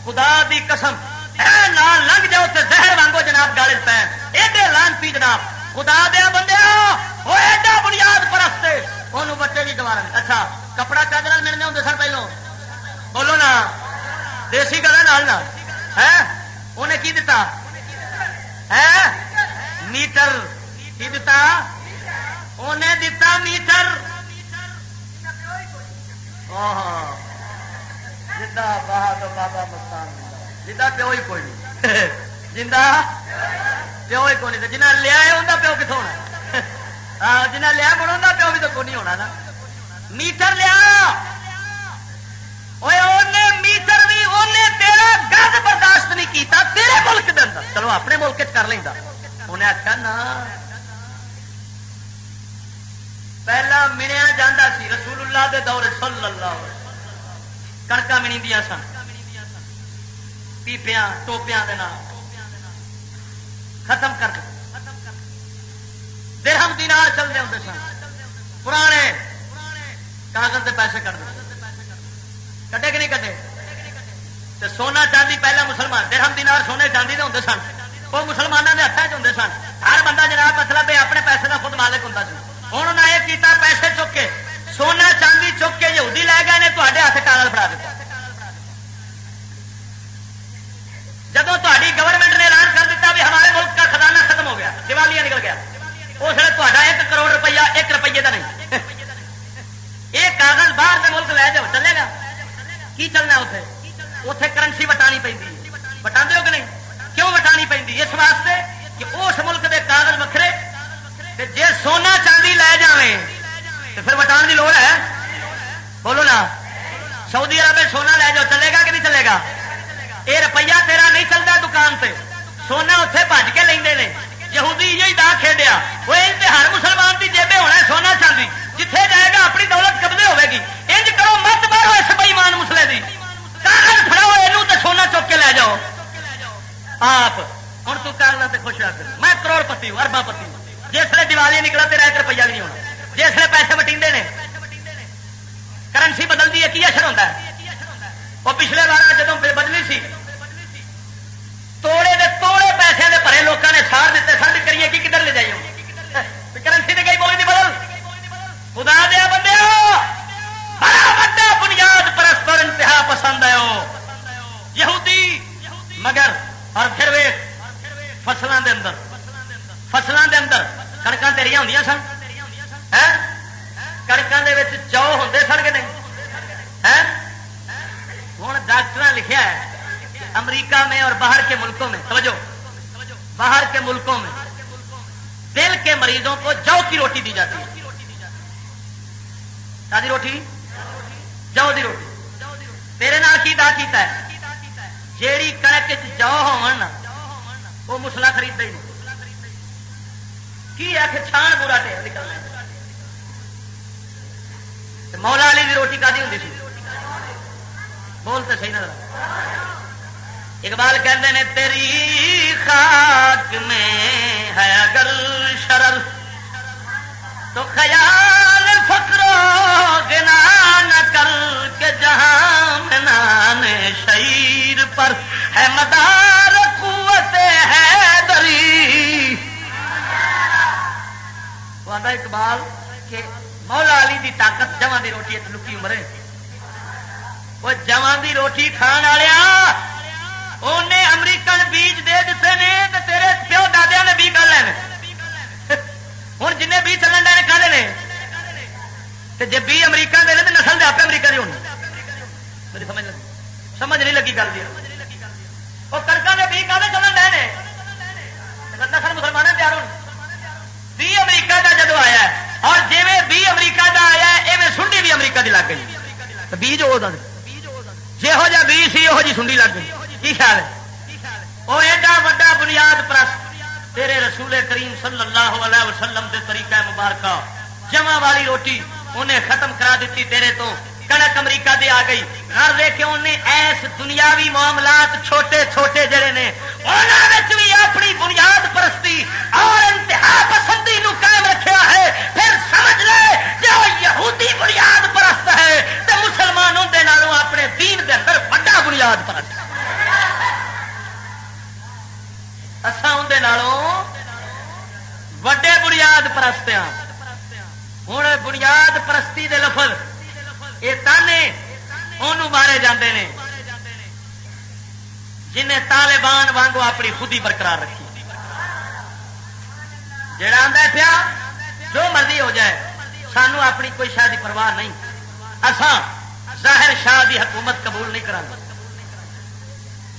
C: خدا دی قسم نال لنگ جاؤ تے زہر وانگو جناب گالے پے ایڈے لانتی جناب خدا دیا بندیا وہ ایڈا بنیاد پرست انہوں بچے بھی گوارا اچھا کپڑا چادر ملنے ہوں سر پہلو بولو نا دیسی گلا نال نا ہے انہیں کی دتا ہے میٹر کی دتا انہیں دتا میٹر جدا بہادر بابا مستان جدا پیو ہی کوئی نہیں جا پیو ہی کوئی نہیں جنہیں لیا ہے انہیں پیو کتوں ہونا جنہیں لیا بڑھوں کا پیو بھی تو کوئی نہیں ہونا نا میٹر لیا میٹر بھی انہیں تیرا گند برداشت نہیں کیتا تیرے ملک کے اندر چلو اپنے ملک کر لینا انہیں آخیا نا پہلا منیا جاتا سی رسول اللہ دے دور صلی اللہ علیہ وسلم کڑکا منی دیا سن پیپیاں ٹوپیاں دے نال ختم کر درہم دینار چلتے ہوتے سن پرانے کاغذ کے پیسے کٹتے کٹے کہ نہیں کٹے سونا چاندی پہلا مسلمان درہم دینار سونے چاندی دے ہوتے سن وہ مسلمانوں کے ہاتھوں ہوتے سن ہر بندہ جناب مطلب اپنے پیسے کا خود مالک ہوتا سی ہوں انہیں یہ کیتا پیسے چک کے سونا چاندی چک کے یہودی لے گئے نے تے ہاتھ کاغذ فڑا دیتا جب تاری گورنمنٹ نے اعلان تا 1 کروڑ روپیہ 1 روپیے کا نہیں. یہ کاغذ باہر کے ملک لے جاؤ چلے گا کی چلنا اتنے؟ اتنے کرنسی وٹانی پہ وٹا ہو کہ نہیں؟ کیوں وٹانی پہ؟ اس واسطے کہ اس ملک کے کاغذ وکھرے جی سونا چاندی لے جائیں تو پھر وٹان کی لوڑ ہے؟ بولو نا. سعودی عرب میں سونا لے جاؤ چلے گا کہ نہیں چلے گا؟ یہ روپیہ تیرا نہیں چلتا دکان سے سونا اتنے بج کے لے. یہودی یہی دا کھیڈیا وہ ہر مسلمان کی جیبے ہونا ہے سونا چاندی جتھے جائے گا اپنی دولت قبضے ہوے گی. انج کرو مت مارو اس بےمان مسلے دی کاغذ پھڑاؤ یہ تو سونا چک کے لے جاؤ آپ. ہوں تو کاغذات سے خوش رکھ میں کروڑ پتی ہوں اربا پتی ہوں. جسے دیوالی نکلا تیرا 1 روپیہ بھی نہیں ہونا. جسے پیسے وٹیندے نے کرنسی بدلتی ہے کی اثر ہوتا ہے؟ وہ پچھلے بار جدو بدلی سی توڑے دے توڑے پیسے دے بھرے لوگوں نے سار دیتے سن کریے کہ کدھر لے جائیے کرنسی نے کئی بولی نہیں بدل. خدا دیا بندے بڑا بڑا بنیاد پرست اور انتہا پسند ہے وہ یہودی. مگر اور پھر وے فصلوں دے اندر کڑکاں تیریاں ہوندیاں سن کڑکاں دے وچ جو ہوندے سن کہ نہیں؟ ہوں ڈاکٹر لکھیا ہے امریکہ میں اور باہر کے ملکوں میں سمجھو باہر کے ملکوں میں دل کے مریضوں کو جو کی روٹی دی جاتی ہے. سادی روٹی جو دی روٹی. تیرے نال کی دا کیتا ہے جیڑی کڑک جو ہون وہ مسلا خریدتا ہی نہیں. کی آخ چھان برا ٹھیک نکلنا. مولا علی دی روٹی کادی ہوندی سی؟ بولتے صحیح نہ اقبال کہتے ہیں تیری خاک میں ہے اگر شرر تو خیال فقر و غنا نہ کر کے جہاں میں نان شعیر پر ہے مدار قوت حیدری. وعدہ اقبال کہ مولا علی دی طاقت جواں دی روٹی لکی عمر ہے. وہ جواں دی روٹی کھان والیا انہیں امریکن بیج دے دیتے نے تو تیرے پیو دادیا نے بھی کر لے. ہوں جن بھی چلن ڈے کھانے نے جی بھی امریکہ دے تو نسل دے آپ امریکہ نہیں ہونی. میری سمجھ نہیں لگی گل. وہ کنکا کے بھی کھانے چلن ڈے نے نسل مسلمانوں تیار ہونی. بھی امریکہ کا جدو آیا ہے اور جی بھی امریکہ کا آیا ہے ایویں سنڈی بھی امریکہ کی لگ گئی. بیج جہو جا بیج سی وہ جی سنڈی لگ گئی. کی خیال ہے؟ وہ ایڈا وڈا بنیاد پرست تیرے رسول کریم صلی اللہ علیہ وسلم کے طریقہ مبارکہ جمع والی روٹی انہیں ختم کرا دیتی تیرے تو کڑک امریکہ دے آ گئی. گھر دے کے انہیں ایس دنیاوی معاملات چھوٹے چھوٹے جڑے نے انہوں بھی اپنی بنیاد پرستی اور انتہا پسندی نو قائم رکھا ہے. پھر سمجھ لے جو یہودی بنیاد پرست ہے تو مسلمانوں دے نالوں اپنے دین دے اندر بڑا بنیاد پرست ہے. اساں اندے نالوں وڈے بنیاد پرست ہاں. ہوں بنیاد پرستی دے لفظ یہ تانے انہوں مارے جاندے نے جنہیں طالبان وانگو اپنی خودی برقرار رکھی. جڑا آندا پیا جو مرضی ہو جائے سانو اپنی کوئی شاہ دی پرواہ نہیں. اساں ظاہر شاہ دی حکومت قبول نہیں کرا.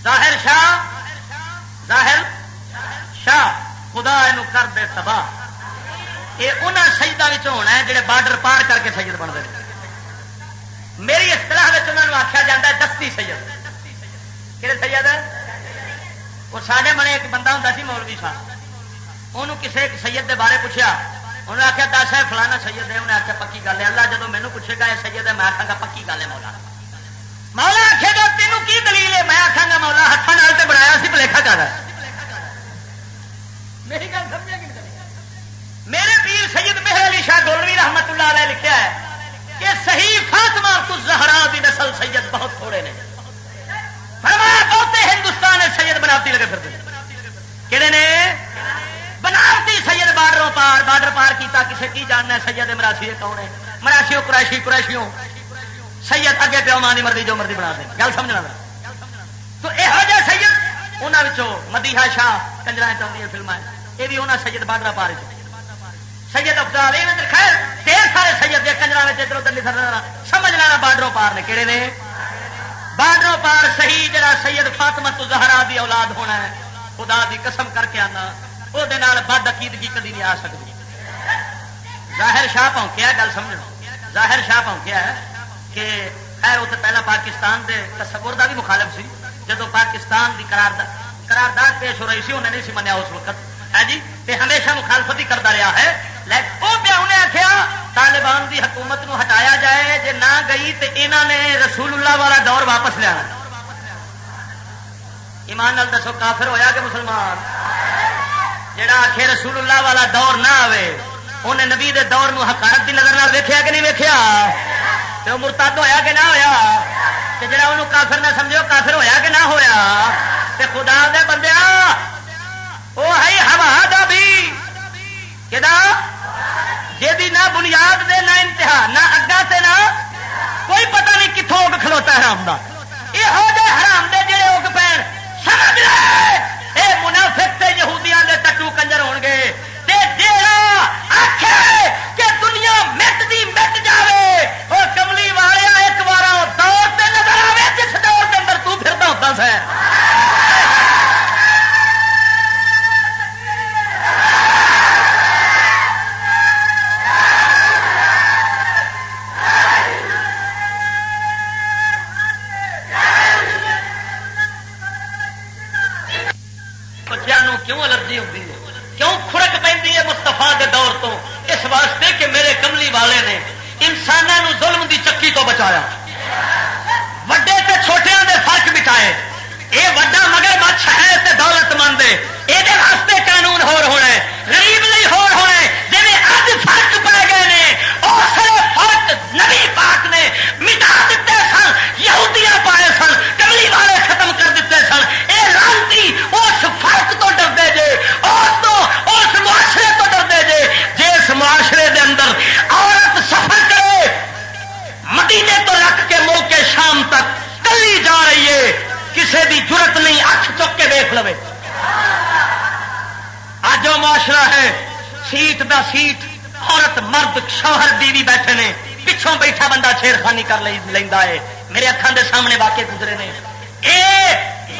C: ظاہر شاہ خدا یہ کر دے تباہ. یہ انہاں سجدہ ہونا ہے جڑے بارڈر پار کر کے سید بنتے ہیں. میری اصطلاح انہوں آخیا جاتا ہے دستی سید. کہڑے سید؟ وہ ساڈے بنے ایک بندہ ہوں سی مولوی صاحب انہوں کسی ایک سید دے بارے پوچھا انہوں نے آخیا دس ہے فلانا سید ہے. انہیں آخیا پکی گل ہے. اللہ جب مینو پوچھے گا یہ سید ہے میں آخا گا پکی گل ہے. مولا آخے گا تینوں کی دلیل ہے؟ میں آخا گا مولا ہاتھوں سے بنایا سی بلیکھا کر. میری گل سمجھے گی؟ میرے پیر سید مہر علی شاہ گولوی رحمت اللہ علیہ لکھا ہے کہ صحیح فاطمہ الزہرا دی نسل سید بہت تھوڑے نے. فرمایا بہتے ہندوستان سید بناوٹی لگے پھرتے کہڑے نے بناوٹی سید بارڈر پار کیتا. کسے کی جاننا ہے سید مراسی کون ہے؟ مراسیوں قریشیوں سید اگے پیو ماں کی مرضی جو مرضی بنا دیں. گل سمجھنا تو یہو جہ سید انہوں مدیحہ شاہ کنجرا چاہتی ہے فلم یہ بھی انہیں سید بارڈر پار سید افضال خیر ڈھیر سارے سید دے کنجرا میں ادھر ادھر نظر سمجھ لینا بارڈروں پار نے کہڑے نے بارڈروں پار صحیح جڑا سید فاطمہ زہرا دی اولاد ہونا ہے خدا دی قسم کر کے آنا وہ بد عقیدگی کدی نہیں آ سکتی. ظاہر شاہ پہنچیا گل سمجھو ظاہر شاہ پہنچیا ہے کہ خیر وہ تو پہلا پاکستان دے تصور دا بھی مخالف سی جدو پاکستان دی قرارداد پیش ہو رہی سی انہیں نہیں سی منیا اس وقت ہے جی تے ہمیشہ مخالفت ہی کرتا رہا ہے. لیکن وہ پیا انہیں آخیا طالبان دی حکومت نو ہٹایا جائے جے نہ گئی تے انہوں نے رسول اللہ والا دور واپس لیا. ایمان نال دسو کافر ہویا کہ مسلمان؟ جڑا آخے رسول اللہ والا دور نہ آوے انہیں نبی دے دور نو حقارت دی نظر نال ویکھیا کہ نہیں ویکھیا؟ تے وہ مرتد ہویا کہ نہ ہویا؟ تے جڑا انہوں کافر نہ سمجھو کافر ہویا کہ نہ ہویا؟ تے خدا دے بندیا وہ ہے ہوا دا بھی کدا جی نہ بنیاد دے نہ انتہا نہ اگا تے نہ کوئی پتہ نہیں کتوں اگ کھلوتا ہے حرام دا. یہ ہو جائے حرام دے جڑے اگ پین سمجھ لے اے منافق تے یہودیاں دے ٹٹو کنجر ہون گے تے جیڑا آکھے کہ دنیا مٹ دی مٹ جاوے او کملی والیا ایک بار دور تے نظر آوے جس دور دے اندر تو پھردا ہوندا ہے. کیوں الرجی ہوتی ہے کیوں خرک پی ہے مستفا کے دور تو اس واسطے کہ میرے کملی والے نے انسانوں ظلم دی چکی تو بچایا وڈے تے چھوٹیاں دے فرق بٹھائے. یہ وڈا مگر مچھ ہے تے دولت مند ہے یہ واسطے قانون ہور ہونا ہے غریب نہیں ہور ہونا ہے. جی اج فرق پی گئے نے اس فرق نبی پاک نے مٹا دیتے سن یہودیاں پائے سن کملی والے ختم کر دیتے سن. یہ لانتی اس فرق تو ڈردے جے اس معاشرے تو ڈردے جے جس معاشرے دے اندر عورت سفر کرے مدینے تو رکھ کے ملک شام تک کلی جا رہی ہے کسی دی جرت نہیں اکھ چک کے دیکھ لو. اج وہ معاشرہ ہے سیٹ دا سیٹ عورت مرد شوہر بیوی بیٹھے نے پچھوں بیٹھا بندہ چھیڑخانی کر لینا ہے. میرے اکھان دے سامنے واقع گزرے نے. اے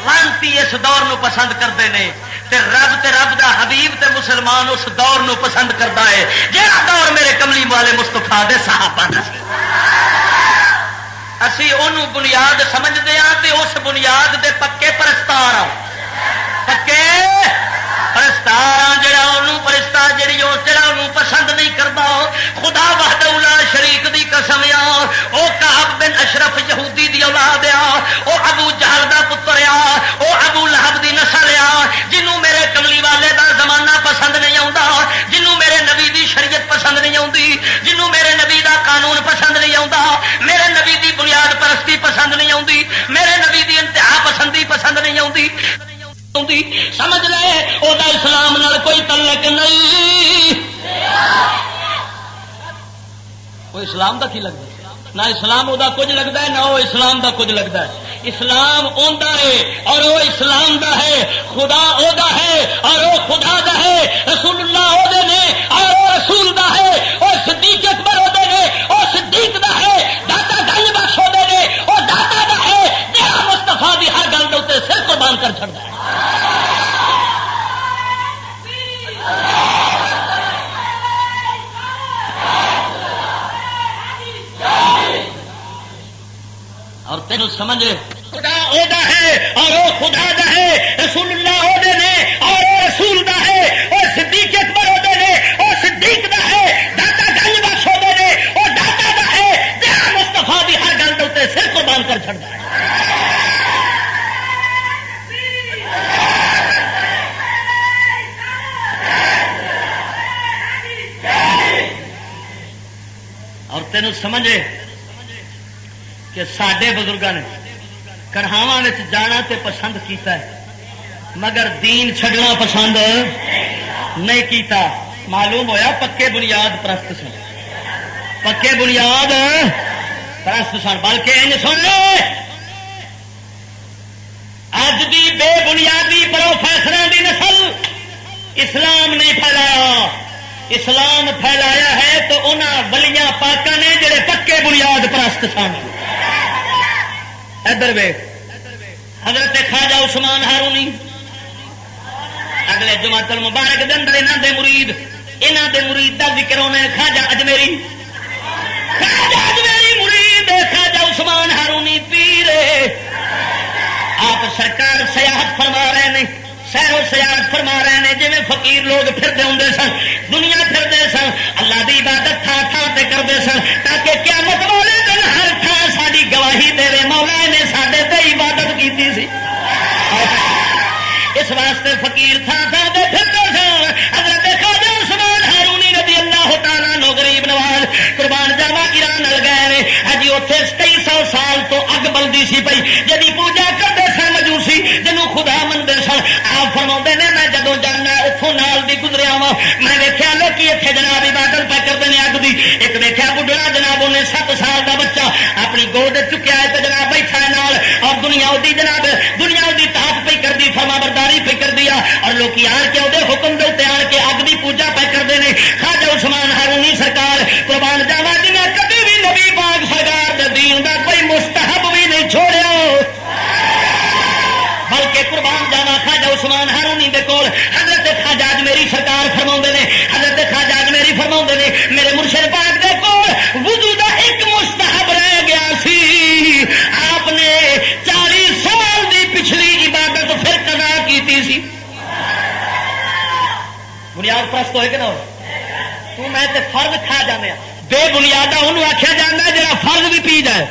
C: لانتی اس دور نو پسند کرتے ہیں تے رب دا حبیب تے مسلمان اس دور نو پسند کرتا ہے جہاں دور میرے کملی والے مستفا دے صحابہ دا سی. اسی انہوں بنیاد سمجھتے ہاں تے اس بنیاد دے پکے پرستار ہاں پکے پرستار جڑا انہوں پرستار جڑی انہوں پسند نہیں کرتا خدا وحدہ لا شریک دی قسم آ او کعب بن اشرف یہودی دی اولاد آ او ابو جہل دا پتر آ او ابو لہب دی نسل آ جنوں میرے کملی والے دا زمانہ پسند نہیں آتا جنوں میرے نبی دی شریعت پسند نہیں آتی جنوں میرے نبی دا قانون پسند نہیں آتا میرے نبی دی بنیاد پرستی پسند نہیں آتی میرے نبی دی انتہا پسندی پسند نہیں آتی. سمجھ لے وہ اسلام نال کوئی تعلق نہیں. وہ اسلام دا کی لگتا ہے نہ اسلام وہ کچھ لگتا ہے نہ وہ اسلام دا کچھ لگتا ہے. اسلام اوندا ہے اور وہ اسلام دا ہے خدا او دا ہے اور وہ خدا دا ہے رسول اللہ او دے نے اور وہ رسول دا ہے اور صدیق اکبر او دے نے اور صدیق دا ہے داتا گنج بخش او دے نے اور داتا دا ہے جہاں مستفا دی ہر گل دے اوتے سر قربان کر چھڑدا ہے. اور تینوں سمجھ خدا او دا ہے اور وہ خدا دا ہے رسول اللہ او دے نے اور وہ رسول دا ہے اور صدیق اکبر او دے نے اور صدیق دا ہے داتا گنج بخش او دے نے اور داتا دا ہے جہاں مستفا دی ہر گل دے اوتے سر قربان کر چھڑدا ہے. اور تینوں سمجھے کہ سڈے بزرگوں نے کڑھاواں جانا تے پسند کیتا ہے مگر دین چھڈنا پسند نہیں کیتا. معلوم ہویا پکے بنیاد پرست سن پکے بنیاد پرست سن. بلکہ ان سن لے اج دی بے بنیادی پروفیسر دی نسل اسلام نہیں پھیلایا اسلام پھیلایا ہے تو انہاں ولیاں پاکاں نے جڑے پکے بنیاد پرست سن. ادھر ویکھ حضرت خواجہ عثمان ہارونی اگلے جمعۃ المبارک دے اندر انہاں دے مرید دا ذکر ہونا. خواجہ اجمیری مرید خواجہ عثمان ہارونی پیر آپ سرکار سیاحت فرما رہے ہیں, سیر و سیاحت فرما رہے ہیں. جی فقیر لوگ پھرتے ہوں سن, دنیا پھرتے سن, اللہ دی عبادت تھان تھان سے کرتے سن تاکہ قیامت والے دن ہر تھان ساری گواہی دے مولا نے سڈے تے عبادت کی سی. اس واسطے فقیر تھان تھان سے پھرتے سن. حضرت خواجہ عثمان ہارونی رضی اللہ تعالیٰ نو غریب نواز قربان جاوا ایران نل گئے. ہجی اتنے 2300 سال تو اگ بلدی سی پئی جدی پوجا کرتے سن مجوسی جنوں خدا منتے سن. آپ فرما نے میں جدو جانا اتوں نال دی گزریا وا میں ویکیا لوگ اتنے جناب عبادت پہ کرتے ہیں اگ دی. ایک ویکیا بڈھڑا جناب انہیں 7 سال کا بچہ اپنی گود چکیا ہے تو جناب بیٹھا ہے نال اور دنیا دی جناب دنیا دی تاپ پہ کر دی فرما برداری پہ کر دیا اور لوگ آن کے وہ حکم دے آن کے اگ دی پوجا پہ کرتے ہیں. خواجہ عثمان ہارونی سرکار قربان جاوا جنہیں کبھی بھی نبی پاک سرکار دے دین دا کوئی مستحب بھی نہیں چھوڑیا بلکہ قربان جاوا خواجہ عثمان ہارونی دے کول حضرت خواجہ اجمیری سرکار فرما نے. حضرت خواجہ اجمیری فرما نے میرے مرشد پاک دے کول وضو دا ایک مستحب رہ گیا سی. آپ نے 40 سال دی پچھلی عبادت پھر قضا کیتی سی. بنیاد پرست ہوئے کہ نہ ہو تو میں تے فرض کھا جانے بے بنیادہ انہوں آخیا جانا جڑا فرض بھی پی جائے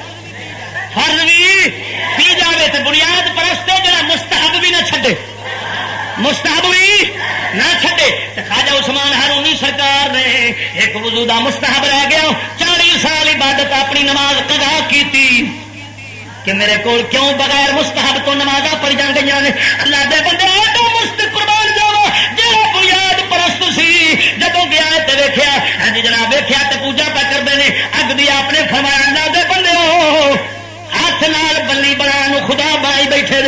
C: فرض بھی پی جائے تو بنیاد پرست جڑا مستحب بھی نہ چھڈے مستحب بھی نہ چھڈے. خواجہ عثمان ہارونی سرکار نے ایک وضو دا مستحب رہ گیا 40 سال عبادت اپنی نماز قضا کیتی کہ میرے کول کیوں بغیر مستحب تو نمازاں پڑھ جان گئی نے. اللہ دے بندے تو مست قربان جاوا جڑا بنیاد پرست سی جدوں گیا تے ویکھیا ہاں جی جناب ویکھیا تے پوجا پہ کرتے ہیں اگ دی. آپ نے فرمایا اللہ دے بندے ہاتھ نال بلی بنا خدا بنائی بیٹھے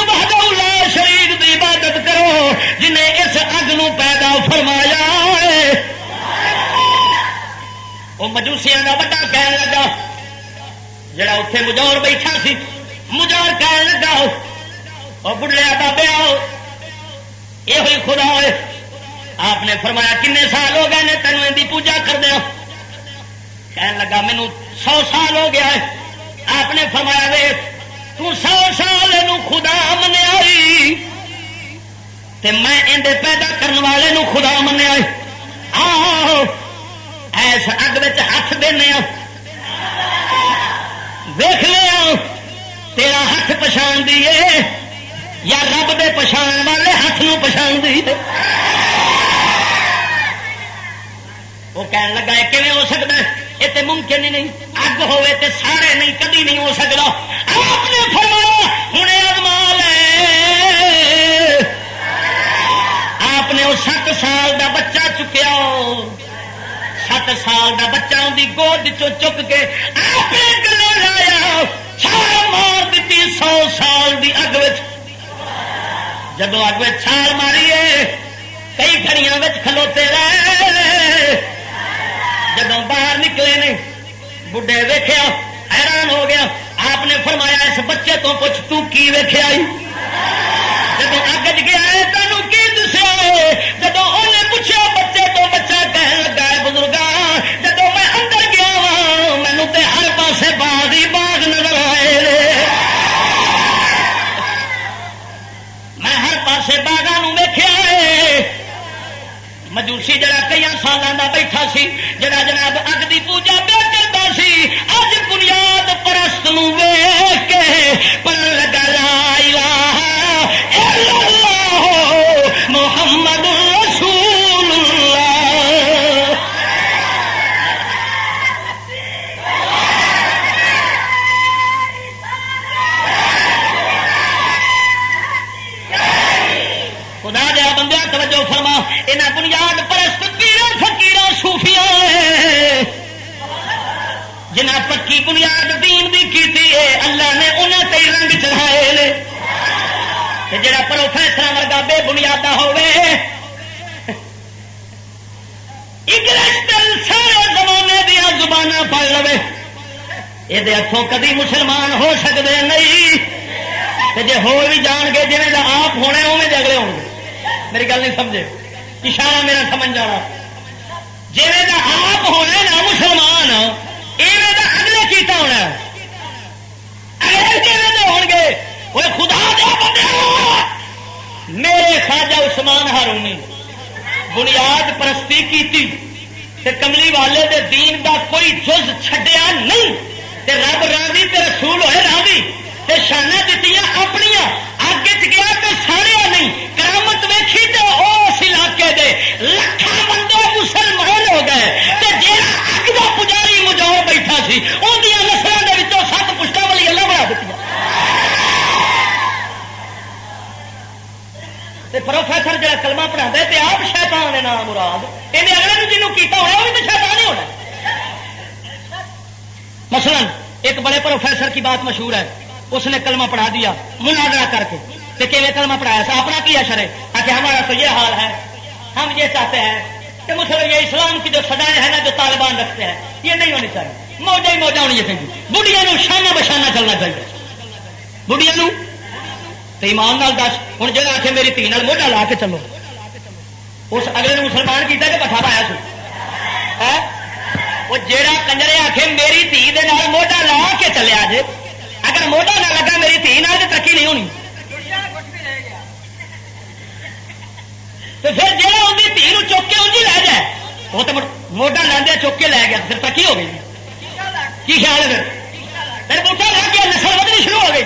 C: وحدہ لا شریک دی عبادت کرو جنہیں اس اگ نو پیدا فرمایا. وہ مجوسیاں دا بڑا کہن لگا جڑا اتنے مجور بیٹھا سی مجور کہن لگا وہ بڑھیا بابے آؤ یہ ہوئی خدا ہوئے. آپ نے فرمایا کنے سال ہو گئے نے تینوں ان کی پوجا کر دیا. کہن لگا مینو 100 سال ہو گیا ہے. آپ نے فرمایا وے تو 100 سال خدا منیا تے میں اندے پیدا کرنے والے نو خدا منیا. آؤ ایس اگ ہاتھ دینا ویخ لیا تیرا ہاتھ پچھان دیے یا رب دے پچھان والے ہاتھ نو پچھان دی. وہ کہنے لگا ہے کیویں ہو سکتا ہے یہ تو ممکن ہی نہیں. اگ ہوئے تے سارے نہیں کدی نہیں ہو سکتا. آپ نے فرمایا ہوں ازما لے. آپ نے وہ 7 سال دا بچہ چکیا 7 سال دا بچہ ان کی گود چک کے آپ نے گلے لایا چھال مار دیتی 100 سال دی اگ جدو اگ چھال ماری ہے کئی گھڑیاں کھلوتے رہے جدو باہر نکلے نے بڈھے ویکھیا حیران ہو گیا. آپ نے فرمایا اس بچے تو پوچھ تو کی ویکھیا جدو اگ گیا ہے تینوں کی دسیا جدو انہیں پوچھا بچے تو بچہ کہنے لگا ہے بزرگا جدو میں اندر گیا وا مینو تے ہر پاسے باغ ہی باغ نظر آئے میں ہر پاسے باغاں ویکھیا ہے. مجوسی جڑا کئی سالوں کا بیٹھا سی جڑا جناب اگ دی پوجا پہ کرتا سی اج بنیاد پرست نو ویکھ کے پر لگا لا الہ الا اللہ محمد رسول اللہ. خدا دیا بندہ توجہ فرما انہاں بنیاد پرست پیراں فقیراں صوفیاں جنہاں پکی بنیاد دین دی کیتی ہے اللہ نے انہاں تے رنگ چڑھائے نے. جڑا پروفیسر ورگا بے بنیادہ ہوے انگلش سارے زمانے دیا زبان پڑھ لو یہ ہاتھوں کدی مسلمان ہو سکتے نہیں جی ہو بھی جان گے جی آپ ہونے اوے دے اگلے ہو گے میری گل نہیں سمجھے اشارہ میرا سمجھ جانا جی آپ ہونا نا مسلمان ایویں دا اگلے کیتا ہونا اگلے جی ہو گے وہ خدا دیا بندے میرے خواجہ عثمان ہارونی بنیاد پرستی کی کملی والے دے دین دا کوئی جز چھڈیا نہیں تے رب راضی تے رسول ہوئے راضی تے شانہ دیتی اپنی اگ گیا تے سارے نہیں کرامت ویکھی تے اس علاقے دے لکھاں بندے مسلمان ہو گئے تے جیڑا اگ دا پجاری مجور بیٹھا سی ان دی نسلوں دے وچوں 7 پشتاں والی اللہ بنا دتی پروفیسر جڑا کلمہ پڑھا تے آپ شیطان ہے نام مراد انہیں اگلے جنوں کیتا ہونا وہ بھی تو شیطان ہی ہونا. مثلا ایک بڑے پروفیسر کی بات مشہور ہے اس نے کلمہ پڑھا دیا مناظرہ کر کے کہ کیویں کلمہ پڑھایا تھا اپنا کیا شرع ہے کہ ہمارا تو یہ حال ہے ہم یہ چاہتے ہیں کہ مسلم یہ اسلام کی جو سزائیں ہیں نا جو طالبان رکھتے ہیں یہ نہیں ہونی چاہیے موجہ ہی موجہ ہونی چاہیے بڑھیا شانہ بشانہ چلنا چاہیے بڑھیا تو ایمان نال دس ہوں جگہ آ کے میری تھی موڈا لا کے چلو اس اگلے نے مسلمان کیا کہ بٹھا پایا سو وہ جیڑا کنجرے آ کے میری دھی دے نال موڈا لا کے چلیا جے اگر موڈا نہ لگا میری دھی نال تو ترقی نہیں ہونی تو پھر جہاں ان کی دھی چک کے انجی لے جائے وہ تو موڈا لاندیا چک کے لے گیا پھر ترقی ہو گئی کی خیال ہے پھر بوٹا لگ گیا نسل ودنی شروع ہو گئی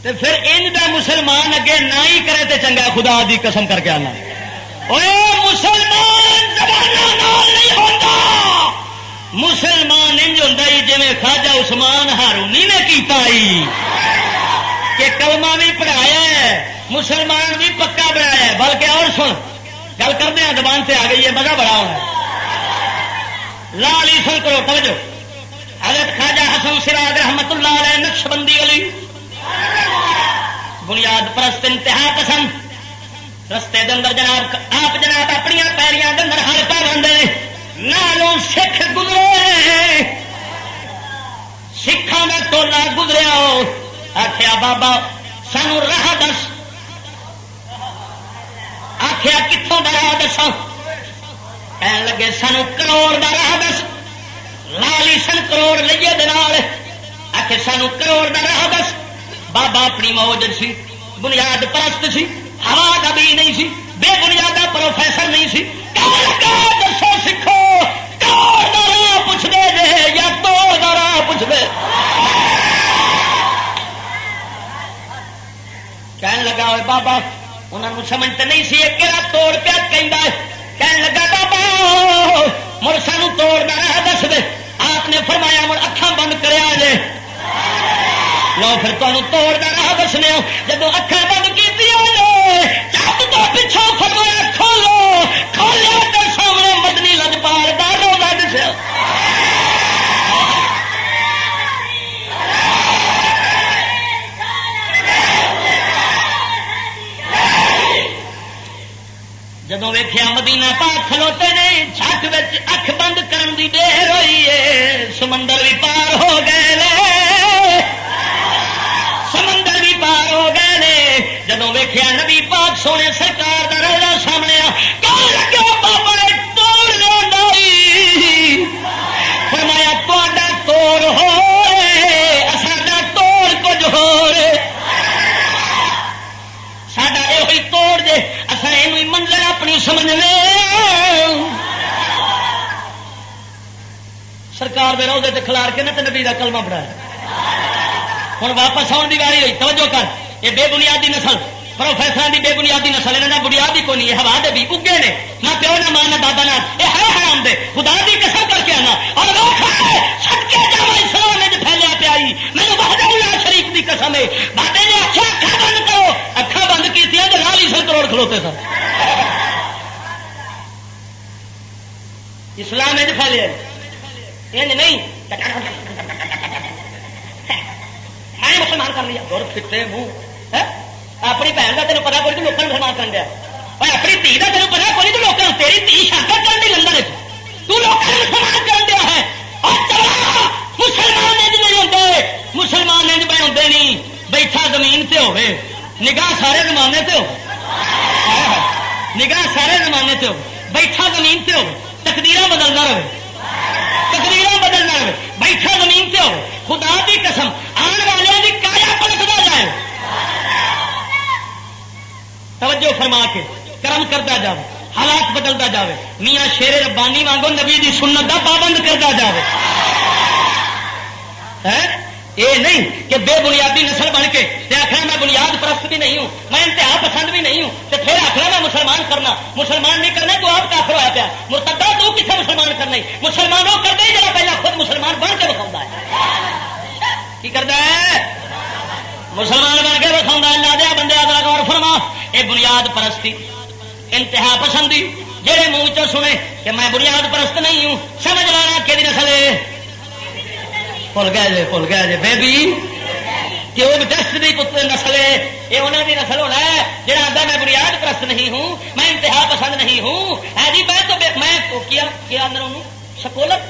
C: تو پھر ان کا مسلمان اگے نہ ہی کرے تو چنگا خدا دی قسم کر کے آنا مسلمان زبانہ نال نہیں ہوتا مسلمان انج ہوتا ہی جی خواجہ عثمان ہارونی نے کیتا ہی کہ کلمہ بھی پڑھایا ہے مسلمان بھی پکا بنایا ہے بلکہ اور سن گل کرتے ہیں زبان سے آ گئی ہے مزہ بڑا ہونا لال سن کرو توجہ حضرت خواجہ حسن سراج رحمت اللہ علیہ نقشبندی علی بنیاد پرست انتہا پسند رستے دے اندر جناب آپ جناب اپنی پیریاں دے اندر ہر پا بندے نالوں سکھ گزرے سکھان کا ٹولا گزریا آخیا بابا سانو راہ دس آخیا کتوں کا راہ دسا کہن لگے سانو کروڑ کا راہ دس لالی سن کروڑ لئیے دال آخر سانو کروڑ کا راہ دس بابا اپنی موج سی بنیاد پرست سی ہوا کا بھی نہیں سی بے بنیادہ پروفیسر نہیں سی دسو سکھو کروڑ کا راہ پوچھ دے جے یا توڑ کا راہ پوچھ دے کہن لگا ہوئے بابا انہوں نے سمجھتے نہیں سی کہڑا توڑ پیا کہن لگا بابا مڑ سانو توڑ کا راہ دس دے آپ نے فرمایا مڑ اکھاں بند کریا جے لو پھر تمہیں توڑ کا راہ دسنے جب اکھاں بند کی چپ تو پچھوں فرمایا کھولو کھولیا تو سامنے مدنی لجپال کا روزہ دسیا جب ویخیا مدینہ پاک کھلوتے نے چھت اکھ بند کرن دی دیر ہوئی ہے سمندر بھی پار ہو گئے سمندر بھی پار ہو گئے نے جب ویخیا نبی پاک سونے سرکار کا روزہ سامنے کہنے لگا بابا توڑ لے فرمایا تا توڑ ہو ساڈا توڑ کچھ ہو ساڈا یہ توڑ جے اصل یہ منزل اپنی سمجھ لے سرکار دے روزے تے کھلار کے نہ نبی دا کلمہ پڑھایا ہوں واپس آن کی واری رہی توجہ کر یہ بے بنیادی نسل پروفیسر کی بے بنیادی نسل یہاں بنیاد ہی کوئی نہیں ہے ہوا دے بھی اگے نے نہ پیو نہ ماں نہ دادا نہ یہ ہے حرام دے خدا کی قسم کر کے آنا اور سٹکے جا اسلام میں پھیلیا پیا مینو وحدہ اللہ شریف کی قسم ہے بابے نے آخیا اکھا بند کرو اکھا بند کی لال ہی 100 کروڑ کھلوتے سن اسلام میں پھیلے نہیں میں مسلمان کر لیا دور پھٹے منہ اپنی بہن کا تینوں پتا کوئی لوگوں نے مسلمان کر دیا
D: اور اپنی دھی کا تینوں پتا کوئی تو لوگوں تیری دھی شاکر کر دی لندن تو لوگوں مسلمان کر دیا ہے اور چلا مسلمان انج نہیں ہوتے مسلمان انج بے ہوتے نہیں بیٹھا زمین سے ہوے نگاہ سارے زمانے سے ہو نگاہ سارے زمانے سے ہو بیٹھا زمین سے ہو تقدیراں بدلنا رہے تقدیراں بدلنا رہے بیٹھا زمین سے ہو خدا کی قسم آن والوں کی کایا پلٹتا جائے توجہ فرما کے کرم کرتا جائے حالات بدلتا جائے میاں شیر ربانی وانگو نبی دی سنت دا پابند کرتا جائے یہ نہیں کہ بے بنیادی نسل بن کے آخر میں بنیاد پرست بھی نہیں ہوں میں انتہا پسند بھی نہیں ہوں تو پھر آخر میں مسلمان کرنا مسلمان نہیں کرنا تو آپ کافر ہوا پیا مرتدہ تو کتنے مسلمان کرنا مسلمان وہ کرتے جا پہلے خود مسلمان بن کے بکھاؤں ہے کی کرتا ہے مسلمان بن کے بکھاؤں اللہ دیا بندے اگلا غور فرما یہ بنیاد پرستی انتہا پسندی جہے منہ چ سنے کہ میں بنیاد پرست نہیں ہوں سمجھ لانا کہ نسل بھول گیا جی بیبی کہ وہ ٹیسٹ کی پتر نسل ہے یہ انہوں کی نسل ہونا ہے جہاں آتا میں بنیاد پرست نہیں ہوں میں انتہا پسند نہیں ہوں ہے جی میں تو میں کیا اندر انہوں سکولر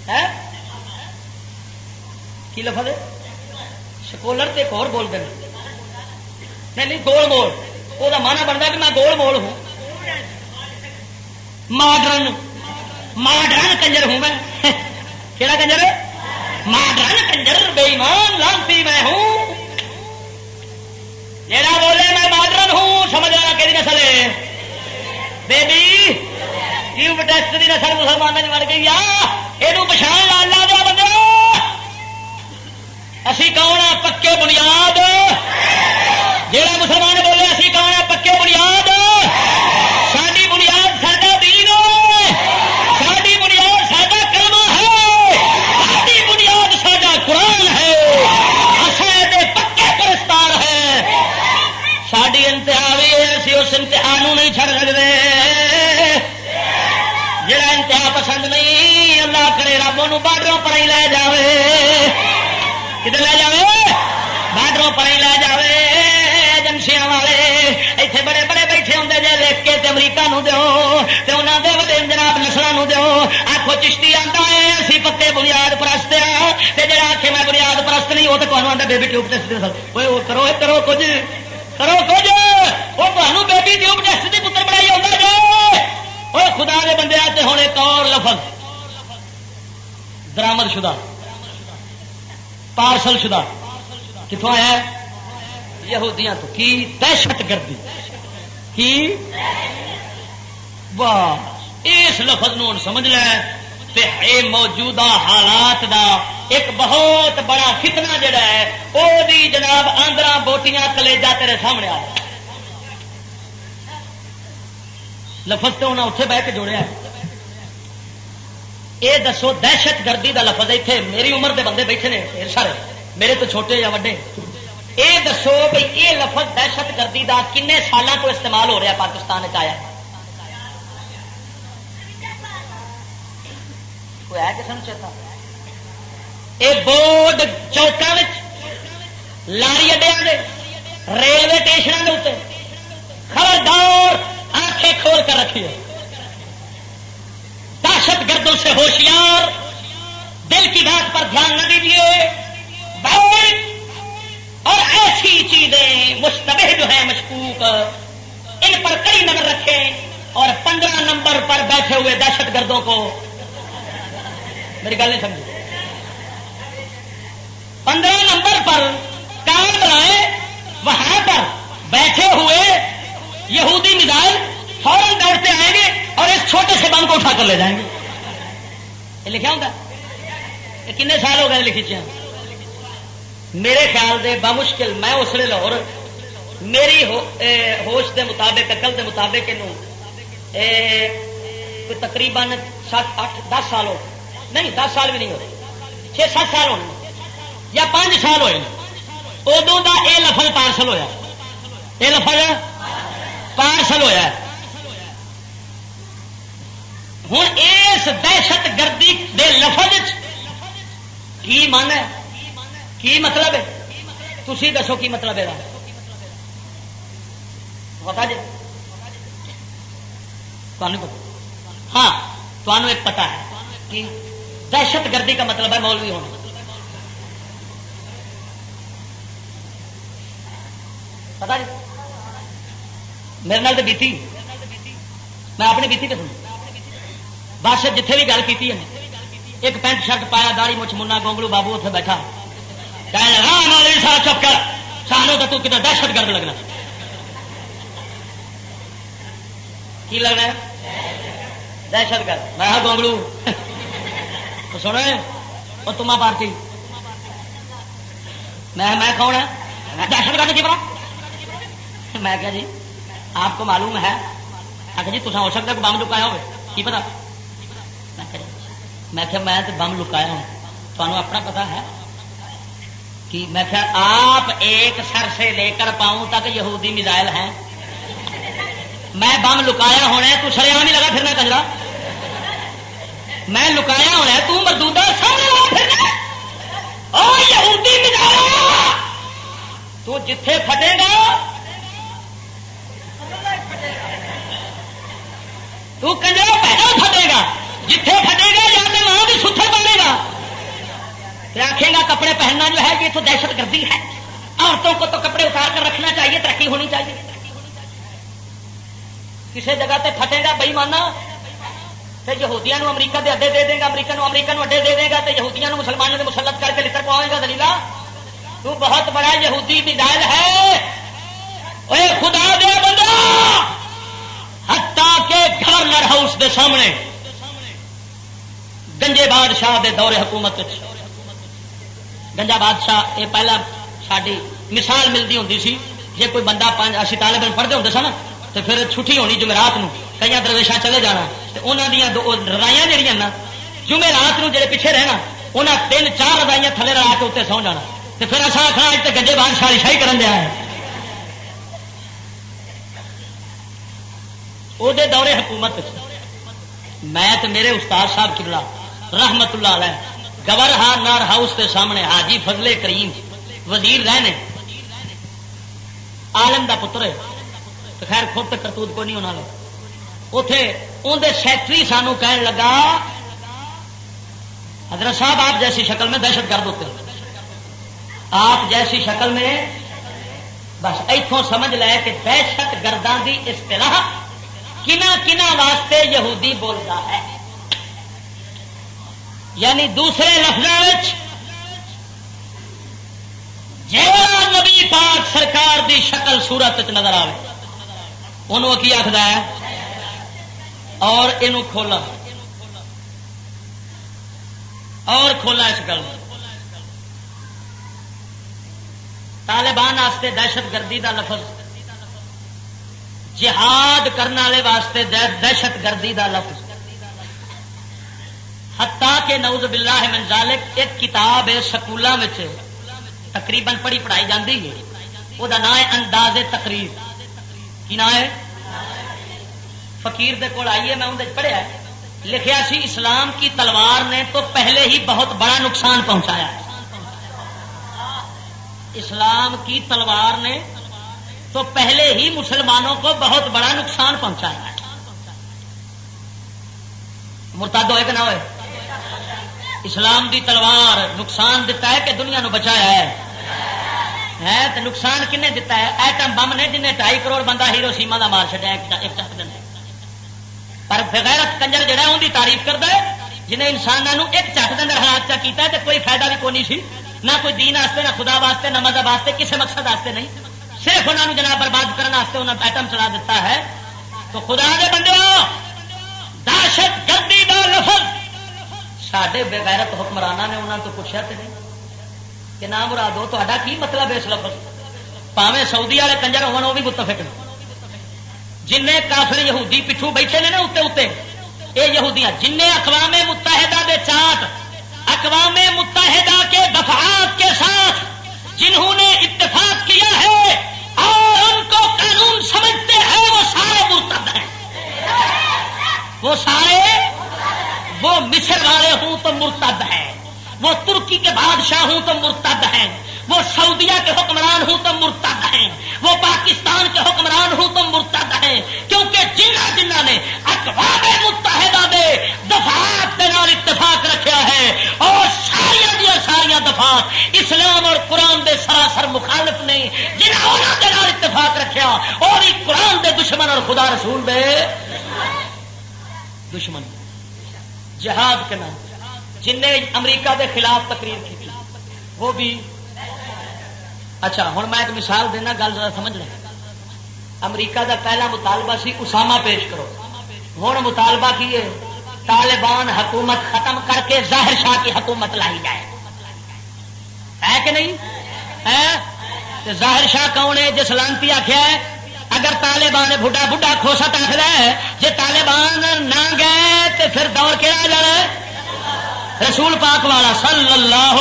D: ہے کی لفظ ہے سکولر تو ایک اور بول دیں نہیں گول مول وہ مانا بنتا کہ میں گول مول ہوں ماڈرن ماڈرن کنجر ہوں میں کہڑا کنجر ماڈرن کنجر بے ایمان لانتی میں ہوں جیڑا بولے میں ماڈرن ہوں سمجھ رہا کہ نسل ہے بیبی ٹیوب ٹیسٹ کی نسل مسلمان میں بن گئی یہ پچھان لا دیا بندے اسی کون ہے پکے بنیاد جیڑا مسلمان بولے اسی کون ہے پکے بنیاد ساری بنیاد ساڈا دین ہے ساری بنیاد ساڈا کلمہ ہے ساری بنیاد ساڈا قرآن ہے اساں پکے پرستار ہے ساری انتہا بھی اسی اس انتہا نہیں چھڑ سکتے جڑا انتہا پسند نہیں اللہ کرے رب انہوں بارڈروں پر ہی لے جاوے کدھر لے جاوے بارڈروں پر ہی لے جاوے ایجنسیاں والے ایتھے بڑے بڑے بیٹھے ہوں جی لکھ کے امریکہ نو دو تے انہوں دے وڈے جناب نسلوں دو آخو چشتی آتا ہے اسی پکے بنیاد پرست ہاں تے جڑا آخے میں بنیاد پرست نہیں وہ تو تمہیں آتا بیبی ٹیوب ٹیسٹ کرو کرو کچھ کرو کچھ وہ تمہیں بیبی ٹیوب ٹیسٹ کی پتر بنائی آتا جو وہ خدا دے بندے آتے ہوں ایک اور لفظ درامد شدہ پارسل شدہ کتوں آیا یہودیاں تو کی دہشت گردی کی واہ اس لفظ نو سمجھ لے تے اے موجودہ حالات دا ایک بہت بڑا فتنہ جڑا ہے وہ بھی جناب آندرا بوٹیاں کلیجا تیرے سامنے آ لفظ تو انہیں اتنے بہ کے جوڑیا یہ دسو دہشت گردی دا لفظ اتنے میری عمر دے بندے بیٹھے نے سارے میرے تو چھوٹے یا وڈے یہ دسو بھائی یہ لفظ دہشت گردی دا کنے سالوں تو استعمال ہو رہا پاکستان آیا کوئی ہے کسی چیتا یہ بورڈ چوکوں لاری اڈیا ریلوے اسٹیشنوں کے اتنے خبردار آنکھیں کھول کر رکھیے دہشت گردوں سے ہوشیار دل کی بات پر دھیان نہ دیجیے اور ایسی چیزیں مشتبہ جو ہے مشکوک ان پر کئی نظر رکھیں اور 15 نمبر پر بیٹھے ہوئے دہشت گردوں کو میری گل نہیں سمجھی 15 نمبر پر کام بنائے وہاں پر بیٹھے ہوئے یہودی میزائل فوراً دوڑتے آئیں گے اور اس چھوٹے سے بم کو اٹھا کر لے جائیں گے یہ لکھا ہوگا یہ کتنے سال ہو گئے لکھی چیز میرے خیال دے بمشکل میں اس لیے لاہور میری ہوش دے مطابق عقل دے مطابق تقریباً 7-8-10 سال ہو نہیں 10 سال بھی نہیں ہو 6-7 سال ہونے یا 5 سال ہوئے ادو کا یہ لفظ پارسل ہویا یہ لفظ پارسل ہویا ہوں اس دہشت گردی دے لفظ کی من ہے کی مطلب ہے تھی دسو کی مطلب ہے پتا جی ہاں تمہیں ایک پتا ہے کہ دہشت گردی کا مطلب ہے مولوی ہونا. پتا جی میرے نال تو بیتی میں اپنی بیتی تو سنوں بس جتھے بھی گل کی ایک پینٹ شرٹ پایا داڑھی مچھ منا گونگلو بابو اتنے بیٹھا کہنے لگا مولوی صاحب چپ کر سانو تو کتنا دہشت گرد لگنا. کی لگنا ہے دہشت گرد. میں گونگلو تو سنو اور تما پارٹی میں کون ہے دہشت گرد کی بات. میں کہا جی آپ کو معلوم ہے جی تصا ہو سکتا ہے بم لکایا ہوئے کی پتا. میں کہ میں تو بم لکایا ہوں تمہیں اپنا پتا ہے کہ میں کہ آپ ایک سر سے لے کر پاؤں تک یہودی میزائل ہیں. میں بم لکایا ہونا ہے تو سریعام ہی لگا پھرنا کجرا. میں لکایا ہونا ہے تو مردودہ سامنے لگا پھرنا او یہودی میزائل. تو جتھے پھٹے گا تو کنجرا پہنا پھٹے گا. جتھے پھٹے گا یا تو وہاں بھی ستھر بنے گا. آخے گا کپڑے پہننا جو ہے یہ تو دہشت گردی ہے. عورتوں کو تو کپڑے اتار کر رکھنا چاہیے ترقی ہونی چاہیے. کسی جگہ تے پھٹے گا بئی مانا تو یہودیاں امریکہ دے اڈے دے دے گا امریکہ اڈے دے دے گا تو یہودیاں مسلمانوں نے مسلط کر کے لڑ پاؤں گا. دلیلا تو بہت بڑا یہودی میزائل ہے. اے خدا دے بندہ حتیٰ کہ گورنر ہاؤس دے سامنے گنجے بادشاہ دے دور حکومت گنجا بادشاہ یہ پہلا ساری مثال ملتی ہوں سی. جی کوئی بندہ اسی طالب علم پڑھتے ہوتے سن تو پھر چھٹی ہونی جمعرات نو کئی درویشاں چلے جانا انہوں دیا لڑائیاں جہاں نا جمعرات نو جڑے پیچھے رہنا انہیں 3-4 لڑائیاں تھلے لڑا کے اتنے سو جانا. تو پھر اصل آخنا اج تو گنجے بادشاہ شاہی کرن دیا ہے. وہ دور حکومت میں تو میرے استاد صاحب قبلہ رحمت اللہ علیہ گورنر ہاؤس کے سامنے حاجی فضل کریم وزیر رہنے عالم دا پتر ہے تو خیر خود کرتوت کو نہیں ہونا اتے اندر سیکٹری سانو کہنے لگا حضرت صاحب آپ جیسی شکل میں دہشت گرد ہوتے ہیں. آپ جیسی شکل میں بس اتوں سمجھ لے کہ دہشت گرداں دی اصطلاح کنا کنا واسطے یہودی بولتا ہے. یعنی دوسرے لفظوں جیڑا نبی پاک سرکار دی شکل صورت نظر آئے انہوں کی آخر ہے اور یہ کھولا اور کھولا اس گل طالبان واسطے دہشت گردی دا لفظ جہاد کرنے والے واسطے دہشت گردی دا لفظ حتیٰ کہ نعوذ باللہ من ذالک ایک کتاب ہے سکولوں میں تقریباً پڑھائی جاتی ہے وہ نام ہے انداز تقریر. کی نام ہے فقیر دے کول آئیے میں اندر پڑھیا لکھیا سی اسلام کی تلوار نے تو پہلے ہی بہت بڑا نقصان پہنچایا. اسلام کی تلوار نے تو پہلے ہی مسلمانوں کو بہت بڑا نقصان پہنچایا ہے. مرتد ہوئے کہ نہ ہوئے اسلام دی تلوار نقصان دیتا ہے کہ دنیا نو بچایا ہے تو نقصان کنے دیتا ہے ایٹم بم نے جنہیں 2.5 کروڑ بندہ ہیروشیما دا مار چڈیا ایک چک دن. پر بغیرت کنجر جڑا ان کی تعریف کرتا ہے جنہیں انسانوں ایک چک دن ہلاک چا کیتا ہے تو کوئی فائدہ بھی کونی سی نہ کوئی دین واسطے نہ خدا واسطے نہ مذہب واسطے کسی مقصد واسطے نہیں صرف انہوں نے جناب برباد کرنے واسطے انہوں نے ایٹم چلا دیتا ہے. تو خدا دے بندیوں دہشت گردی دا لفظ سڈے بغیرت حکمرانہ نے انہوں تو پوچھا تو نہیں کہ نہ مرادو تا کی مطلب اس لفظ پاویں سعودی والے کنجر ہون وہ بھی متفق جن کافر یہودی پچھو بیٹھے نے نا اتنے اتنے یہ یہودیاں جن اقوام متحدہ دے چاٹ اقوام متحدہ کے دفعات کے ساتھ جنہوں نے اتفاق کیا ہے اور ان کو قانون سمجھتے ہیں وہ سارے مرتد ہیں. وہ سارے وہ مصر والے ہوں تو مرتد ہیں, وہ ترکی کے بادشاہ ہوں تو مرتد ہیں, وہ سعودیہ کے حکمران ہوں تو مرتد ہیں, وہ پاکستان کے حکمران ہوں تو اور قرآن دے دشمن اور خدا رسول دے دشمن جہاد کے نام جن نے امریکہ دے خلاف تقریر کی وہ بھی اچھا ہوں میں ایک مثال دینا گل ذرا سمجھ لیں امریکہ دا پہلا مطالبہ سی اسامہ پیش کرو ہوں مطالبہ کی ہے طالبان حکومت ختم کر کے ظاہر شاہ کی حکومت لائی جائے ہے کہ نہیں ہے ظاہر شاہ کون ہے جس لانتی آخیا ہے اگر طالبان بڑھا بڑھا کھوسا آخر ہے جی طالبان نہ گئے تو پھر دور کہڑا جانا ہے رسول پاک والا صلی اللہ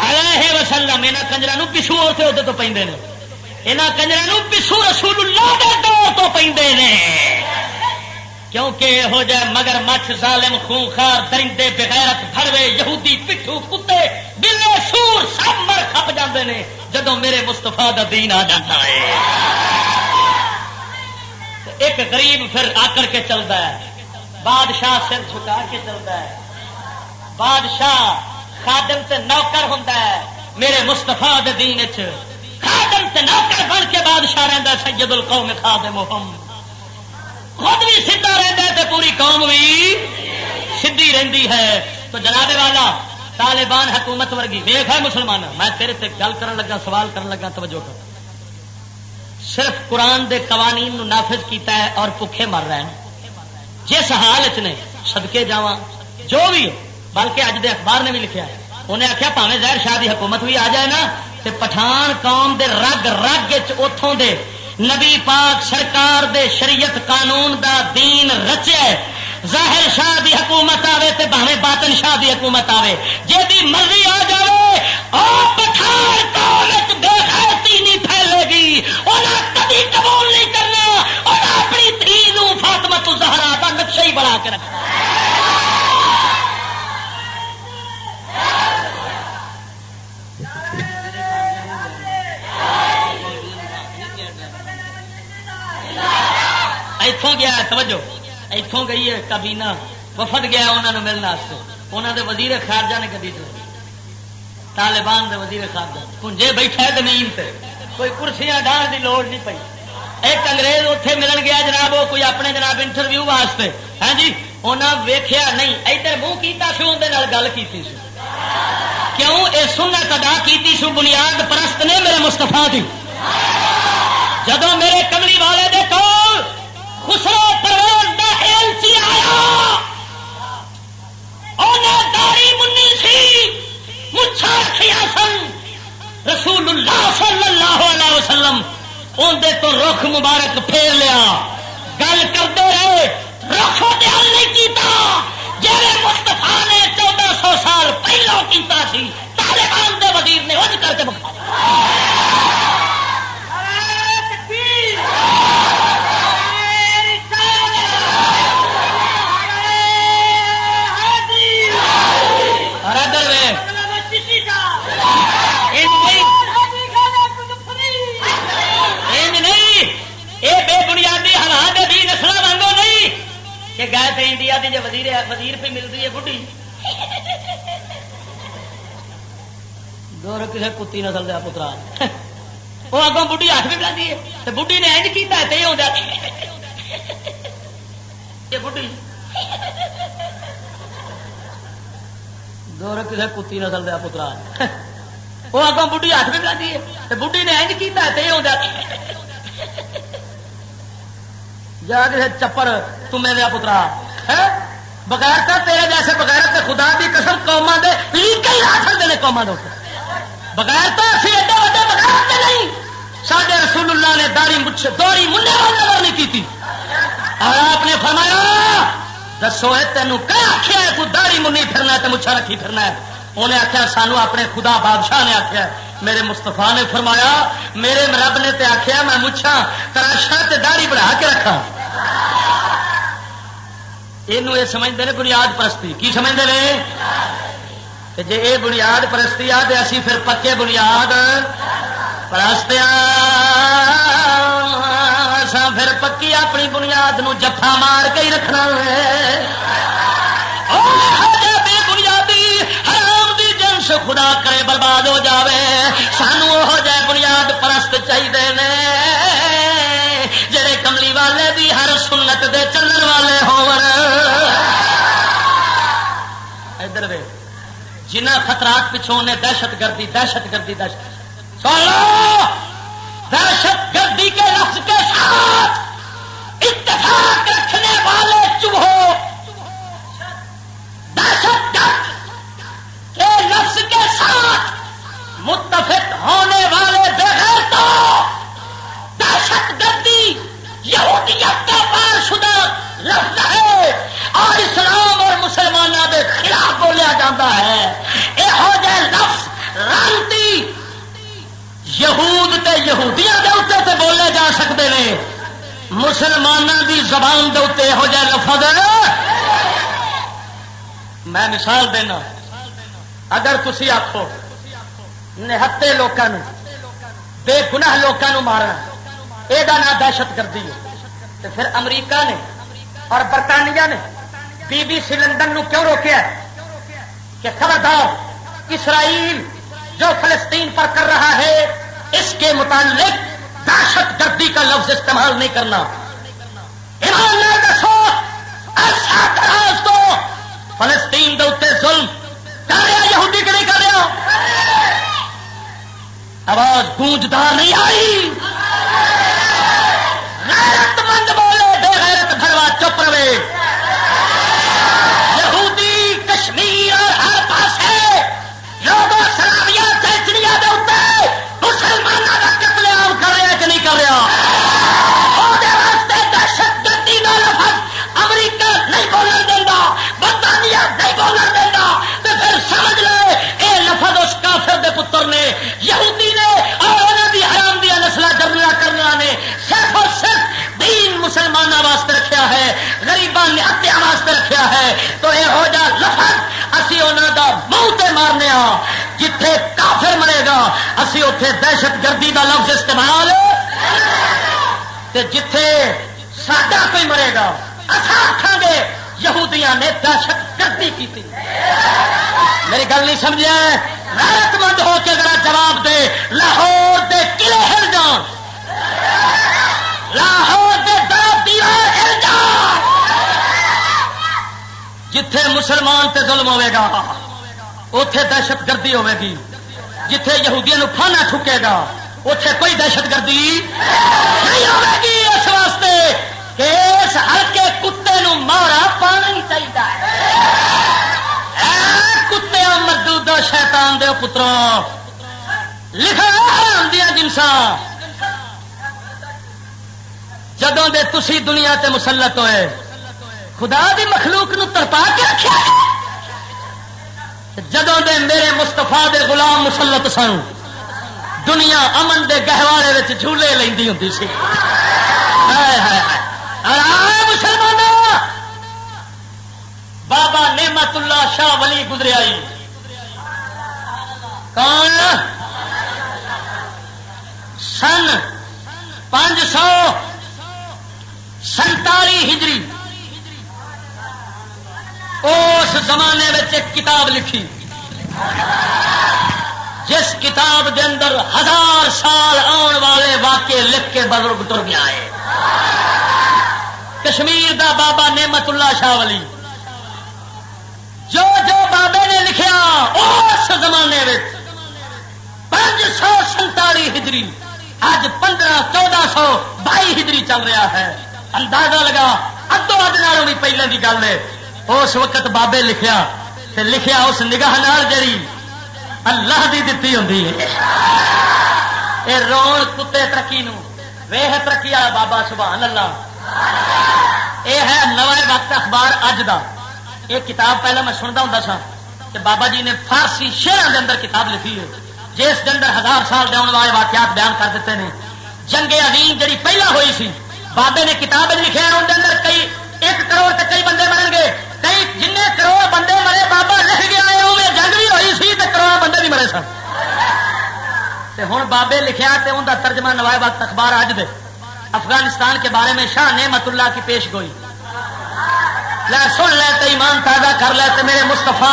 D: علیہ وسلم یہاں کنجروں پچھو اتنے ادھر تو پہ یہاں کنجروں پچھو رسول اللہ کے دور تو پہ کیونکہ ہو جائے مگر مچھ ظالم خونخار درندے بغیرت بھروے یہودی پٹھو کتے بلے سور سب مر کھپ جاندے نے جدو میرے مستفا دا دین آ جاتا ہے ایک غریب پھر آ کر کے چلتا ہے بادشاہ سر جھکا کے چلتا ہے بادشاہ خادم تے نوکر ہوتا ہے میرے مستفا دے دین چ خادم تے نوکر بن کے بادشاہ رہتا سید القوم خادمہم خود بھی سیدھا رہتا ہے تو پوری قوم بھی سیدھی رہتی ہے تو جناب والا طالبان حکومت ورگی ویخ ہے مسلمان میں تیرے سے گل کرن لگا سوال کرن لگا توجہ کر صرف قرآن دے قوانین نو نافذ کیتا ہے اور بھوکے مر رہے ہیں جس حالت نے صدقے جاواں جو بھی ہو بلکہ اج دے اخبار نے بھی لکھا ہے انہیں آخیا پاویں ظاہر شاہ دی حکومت بھی آ جائے نا تے پٹھان قوم دے رگ رگ اتوں دے نبی پاک سرکار دے شریعت قانون دا دین رچے ظاہر شاہ دی حکومت آوے تے بھاویں باطن شاہ دی حکومت آوے جے دی مرضی آ جائے اور پٹھان قوم وچ بے غیرتی نہیں پھیلے گی انہاں کبھی قبول نہیں کرنا اور اپنی دھی نوں فاطمہ الزہرا دا نقشہ ہی بنا کے رکھنا اتوں گیا توجہ اتوں گئی ہے کابینہ وفد گیا انہوں نے ملنے انہوں نے وزیر خارجہ نے کدی طالبان دے وزیر خارجہ کنجے بیٹھا ہے زمین پہ کوئی کرسیاں ڈال دی لوڑ نہیں پئی ایک انگریز اتنے ملن گیا جناب وہ کوئی اپنے جناب انٹرویو واسطے ہاں جی انہیں ویخیا نہیں ادھر منہ کیتا سو اندر گل کی کیوں یہ سنت ادا کی سو بنیاد پرست نے میرے مستفا دی جدو میرے کملی والے دے کول خسرو پرویز دا ایلچی آیا انہیں داری منی سی مچھا رکھیا سن رسول اللہ صلی اللہ علیہ وسلم اندر تو رخ مبارک پھیر لیا گل کرتے رہے رخ دھیان نہیں کیتا جی مستفا نے 1400 سال پہلو کیتا سی طالبان دے وزیر نے انج کر کے بکھا گئے تھے انڈیا کی جو وزیر پہ ملتی ہے بڑھی دور کسی کتی نسل دیا پترا وہ اگوں بڑھی ہاتھ بھی بلاتی ہے تو بڑھی نے اینج کیتا ہے تے ہو جاتی یہ بڑھی دور کسی کتی نسل دیا پترا وہ اگوں بڑھی ہاتھ بھی بلاتی ہے تو بڑھی نے اینج کیتا ہے تے ہو جاتی جا کسی چپر تمے دیا پترا بغیر تو تیرے جیسے بغیر تو خدا کی قسم قوما دے کئی لا سکتے ہیں قوما دے بغیر تو اسی ایڈے وڈے بغیر تو نہیں سارے رسول اللہ نے داری دوری منہ نظر نہیں کی اور آپ نے فرمایا دسو تینوں کیا آخیا ہے تو داری منی پھرنا ہے تو مچھا رکھی پھرنا ہے انہیں آخیا سانو اپنے خدا بادشاہ نے آخیا میرے مستفا نے فرمایا میرے رب نے تے آخیا میں مچھا تراشا تے داڑھی بڑھا کے رکھا یہ سمجھتے ہیں بنیاد پرستی کی سمجھتے ہیں جی یہ بنیاد پرستی آ تو اسی پھر پکے بنیاد پرستیا پھر پکی اپنی بنیاد نو جفا مار کے ہی رکھنا ہے بے بنیادی حرام دی جنس خدا کرے برباد ہو جاوے سانو وہ جائے بنیاد پرست چاہیے نے سنت دے چلن والے ہون. ادھر دے جنہ خطرات پچھوں نے دہشت گردی دہشت گردی دہشت سن لو. دہشت گردی کے لفظ کے ساتھ اتفاق رکھنے والے چپ ہو. دہشت گرد کے لفظ کے ساتھ متفق ہونے والے بغیر تو دہشت گردی یہودیت کا پار شدہ لفظ ہے اور اسلام اور مسلمانوں کے خلاف بولیا جاتا ہے. یہو جہ لفظ رانتی یہود تے یہودیاں دے اوتے تے بولے جا سکتے ہیں. مسلمانوں دی زبان دے اوتے یہو جہ لفظ میں مثال دینا. اگر تسی آخو نہتے لوگوں بے گناہ لوگوں مارنا یہ نام دہشت گردی ہے تو پھر امریکہ نے اور برطانیہ نے بی بی سی لندن نو کیوں روکیا کہ خبردار اسرائیل جو فلسطین پر کر رہا ہے اس کے متعلق دہشت گردی کا لفظ استعمال نہیں کرنا. ایمان نال دسو ایسا کراس تو فلسطین دے اوتے ظلم کر رہا یہودی کہ نہیں کر رہا؟ آواز گونجدار نہیں آئی. غیرت مند بولے بے غیرت بھروا چپ رہے. یہودی کشمیر اور ہر پاس ہے لوگوں سلامیاں چیچنیاں دے اوتے مسلمانوں کا قتل عام کر رہا کہ نہیں کر رہا؟ دہشت گردی کا لفظ امریکہ نہیں بولن دینا برطانیہ نہیں بولن دینا تو پھر سمجھ لے اے لفظ اس کافر دے پتر نے یہودی نے اور انہوں کی حرام دیا نسل جرلا کرنا نے صرف اور صرف دین مسلمانوں واسطے رکھا ہے غریباں نہتیاں واسطے رکھا ہے. تو یہو جا لفظ اسی انہوں دا منہ تے مارنے ہاں. جتھے کافر مرے گا اسی اوتھے دہشت گردی دا لفظ استعمال تے جتھے ساڈا کوئی مرے گا اصا آخان گے یہودیاں نے دہشت گردی کی. میری گل نہیں سمجھا؟ غیرت مند ہو کے ذرا جواب دے. لاہور دے قلعے ہل جان, لاہور دے دیوار ہل جان. جتھے مسلمان تے ظلم ہوے گا اوتھے دہشت گردی ہوے گی. جتھے یہودیاں نو پھانا ٹھکے گا اوتھے کوئی دہشت گردی نہیں ہوے گی. اس واسطے کہ اس ہلکے کتے نو مارا پانا ہی چاہیے. کتے مردود شیطان دے پتروں لکھا حرام دیا جنساں جدوں دے تسی دنیا تے مسلط ہوئے خدا دی مخلوق نو تڑپا کے رکھیا. جدوں دے میرے مستفا دے غلام مسلط سن دنیا امن دے گہوارے وچ جھولے لیندی ہوندی سی. مسلمانوں بابا نعمت اللہ شاہ ولی گزریا کون؟ سن 547 ہجری اس زمانے میں ایک کتاب لکھی جس کتاب کے اندر 1000 سال آن والے واقعے لکھ کے بزرگ ٹر گیا ہے. کشمیر دا بابا نعمت اللہ شاہ ولی جو بابے نے لکھیا اس زمانے میں 547 ہجری اج 1422 ہجری چل رہا ہے. اندازہ لگا ادو اد نالوں بھی پہلے کی گل ہے. اس وقت بابے لکھیا تے لکھیا اس نگاہ نال جڑی اللہ دی دتی ہوندی ہے. اے رون کتے ترقی نو ویہ ترقی والا بابا سبحان اللہ. اے ہے نویں وقت اخبار اج دا. یہ کتاب پہلے میں سنتا ہوں سا کہ بابا جی نے فارسی شعروں کے اندر کتاب لکھی ہے جس کے اندر 1000 سال دے والے واقعات بیان کر دیتے ہیں. جنگ عظیم جڑی پہلا ہوئی سی بابے نے کتاب لکھے ہیں ان کے اندر کئی 1 کروڑ تے کئی بندے مرن گے. کئی جن کروڑ بندے مرے بابا لکھ گیا ہے وہ جنگ بھی ہوئی سی تے کروڑ بندے بھی مرے سن. ہوں بابے لکھیا تے ان کا ترجمہ نوائے وقت اخبار اج دے افغانستان کے بارے میں شاہ نعمت اللہ کی پیش گوئی. لے سن لے تے ایمان تازہ کر لے تے میرے مستفا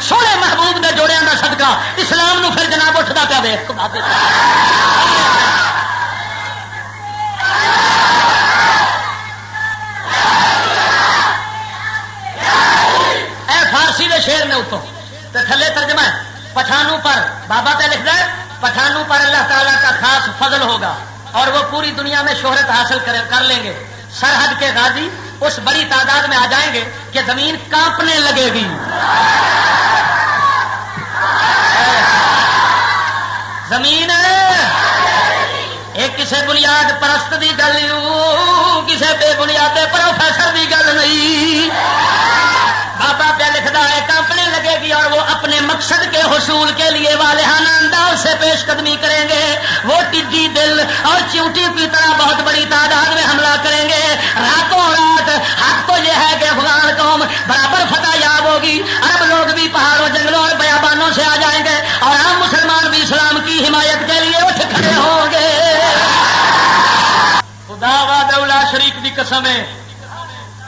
D: سونے محبوب دے جوڑیاں دا صدقہ اسلام نو پھر جناب اٹھدا پیا ویکھ.
C: بابا پہ لکھ دیں پٹھانوں پر اللہ تعالیٰ کا خاص فضل ہوگا اور وہ پوری دنیا میں شہرت حاصل کر لیں گے. سرحد کے غازی اس بڑی تعداد میں آ جائیں گے کہ زمین کانپنے لگے گی. زمین ایک کسی بنیاد پرست دی گل کسی بے بنیاد پروفیسر دی گل نہیں. بابا پہ لکھتا ہے کانپنے لگے گی اور وہ اپنے مقصد کے حصول کے لیے والہانہ انداز سے پیش قدمی کریں گے. وہ ٹڈی دل اور چیونٹی کی طرح بہت بڑی تعداد میں حملہ کریں گے. راتوں رات حق تو یہ ہے کہ افغان قوم برابر فتح یاب ہوگی. عرب لوگ بھی پہاڑوں جنگلوں اور بیابانوں سے آ جائیں گے اور عام مسلمان بھی اسلام کی حمایت کے لیے اٹھ کھڑے ہوں گے. خدا و دولا شریف کی قسم ہے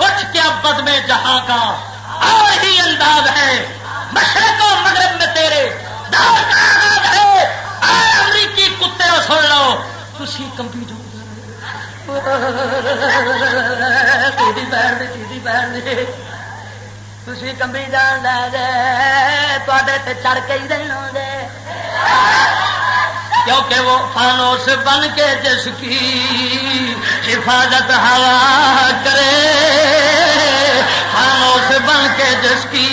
C: اٹھ کے ابد میں جہاں کا اور ہی انداز ہے. مشرق و مغرب میں تیرے دور کا آغاز ہے. اے امریکی کتے ہو سن لو تسی کمپی جو تسی کمبی جان لے تے چڑھ کے ہی دینا دے کیونکہ وہ فانوس بن کے جس کی حفاظت ہوا کرے. فانوس بن کے جس کی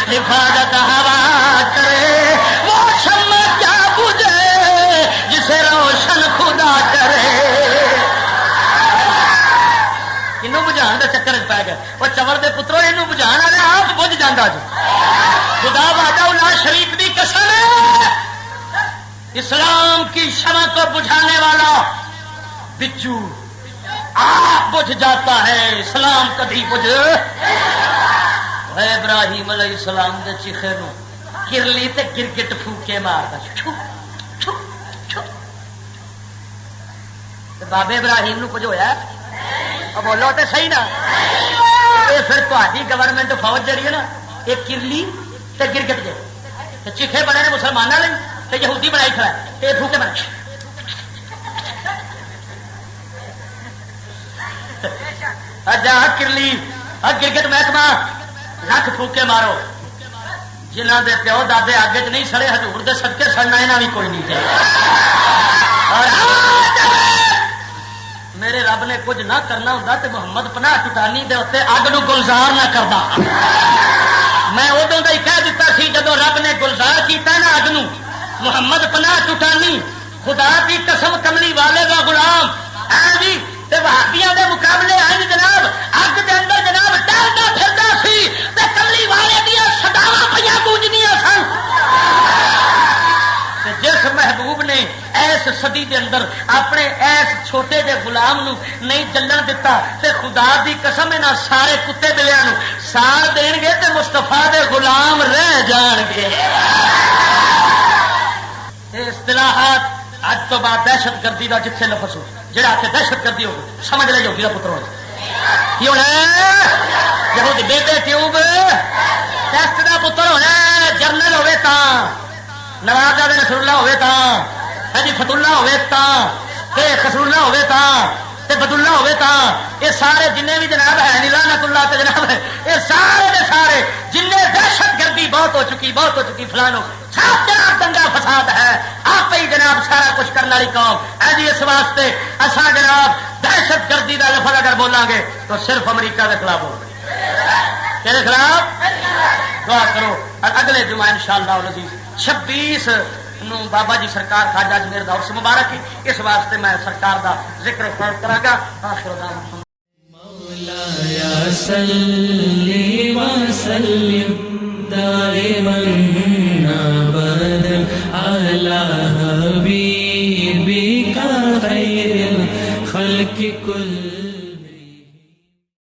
C: حفاظت ہوا کرے وہ شمع کیا بجھے جسے روشن خدا کرے. کنوں بجھان دے چکر پی گئے وہ چور دے پترو یہ بجھان والے آپ بجھ جانا جی. خدا وحدہ لا شریف کی قسم ہے اسلام کی شمع کو بجھانے والا بچو آپ بجھ جاتا ہے. اسلام کبھی بجھ ابراہیم علیہ السلام دے چیخے نو کرلی تے گرگٹ پھوکے مارتا بابے ابراہیم نو کچھ ہویا بولو تے صحیح نا. پھر تاری گورنمنٹ فوج جہی ہے نا یہ کرلی تے گرگٹ جے چیخے بنے نے مسلمانوں نے تے یہودی بنائی کھڑا تے پھوکے بنا جا کرلی گرگٹ محکمہ لکھ پھوکے مارو جنہ دے پیو دادے آگے چ نہیں سڑے حضور دے صدقے سڑنا یہاں بھی کوئی نہیں میرے رب نے کچھ نہ کرنا ہوں تو محمد پناہ ٹٹانی دے اتنے اگ نو گلزار نہ کرتا. میں ادوں کا ہی کہہ دیتا سی جدو رب نے گلزار کیتا نا اگ نو محمد پناہ ٹٹانی خدا کی قسم کملی والے کا غلام جی وہابیاں دے مقابلے آئے جناب اگ دے اندر جناب ٹہلتا پھرتا سی تے کملی والے دیا سداواں پہ گونجدیاں سن. جس محبوب نے ایس صدی دے اندر اپنے ایس چھوٹے جے غلام نو نہیں جلن دتا تے خدا دی قسم نہ سارے کتے بلیاں نو سار دین گے تے مصطفیٰ دے غلام رہ جان گے. اصطلاحات اج تو بعد دہشت گردی کا جتنے لفظ ہو جہاں آ کے دہشت گردی ہو سمجھ لے یہودی کا پتر ہو کی ہونا یہودی بیٹے ٹیوب ٹیسٹ کا پتر ہونا جرنل ہوے تا نواز نصر اللہ ہوے تا جی فتح اللہ ہوے تا خسر اللہ ہوے تا بد اللہ ہوے تا یہ سارے جن بھی جناب ہے نہیں لعنت اللہ تے جناب ہے یہ سارے دے سارے جن دہشت گردی بہت ہو چکی فلانو سب جناب دنگا فساد ہے آپ ہی جناب سارا کچھ کرنے والی قوم ہے جی. اس واسطے اصا جناب دہشت گردی کا لفظ اگر بولیں گے تو صرف امریکہ کے خلاف ہو کے خلاف. دعا کرو اگلے جمعہ انشاءاللہ العزیز 26 نو بابا جی سرکار خواجہ اجمیر دا عرس مبارک ہے. اس واسطے میں سرکار دا ذکر خیر کراں گا. آخر دعوانا
E: مولایا صلی وسلم دائما ابدا علی حبیبک خیر الخلق کل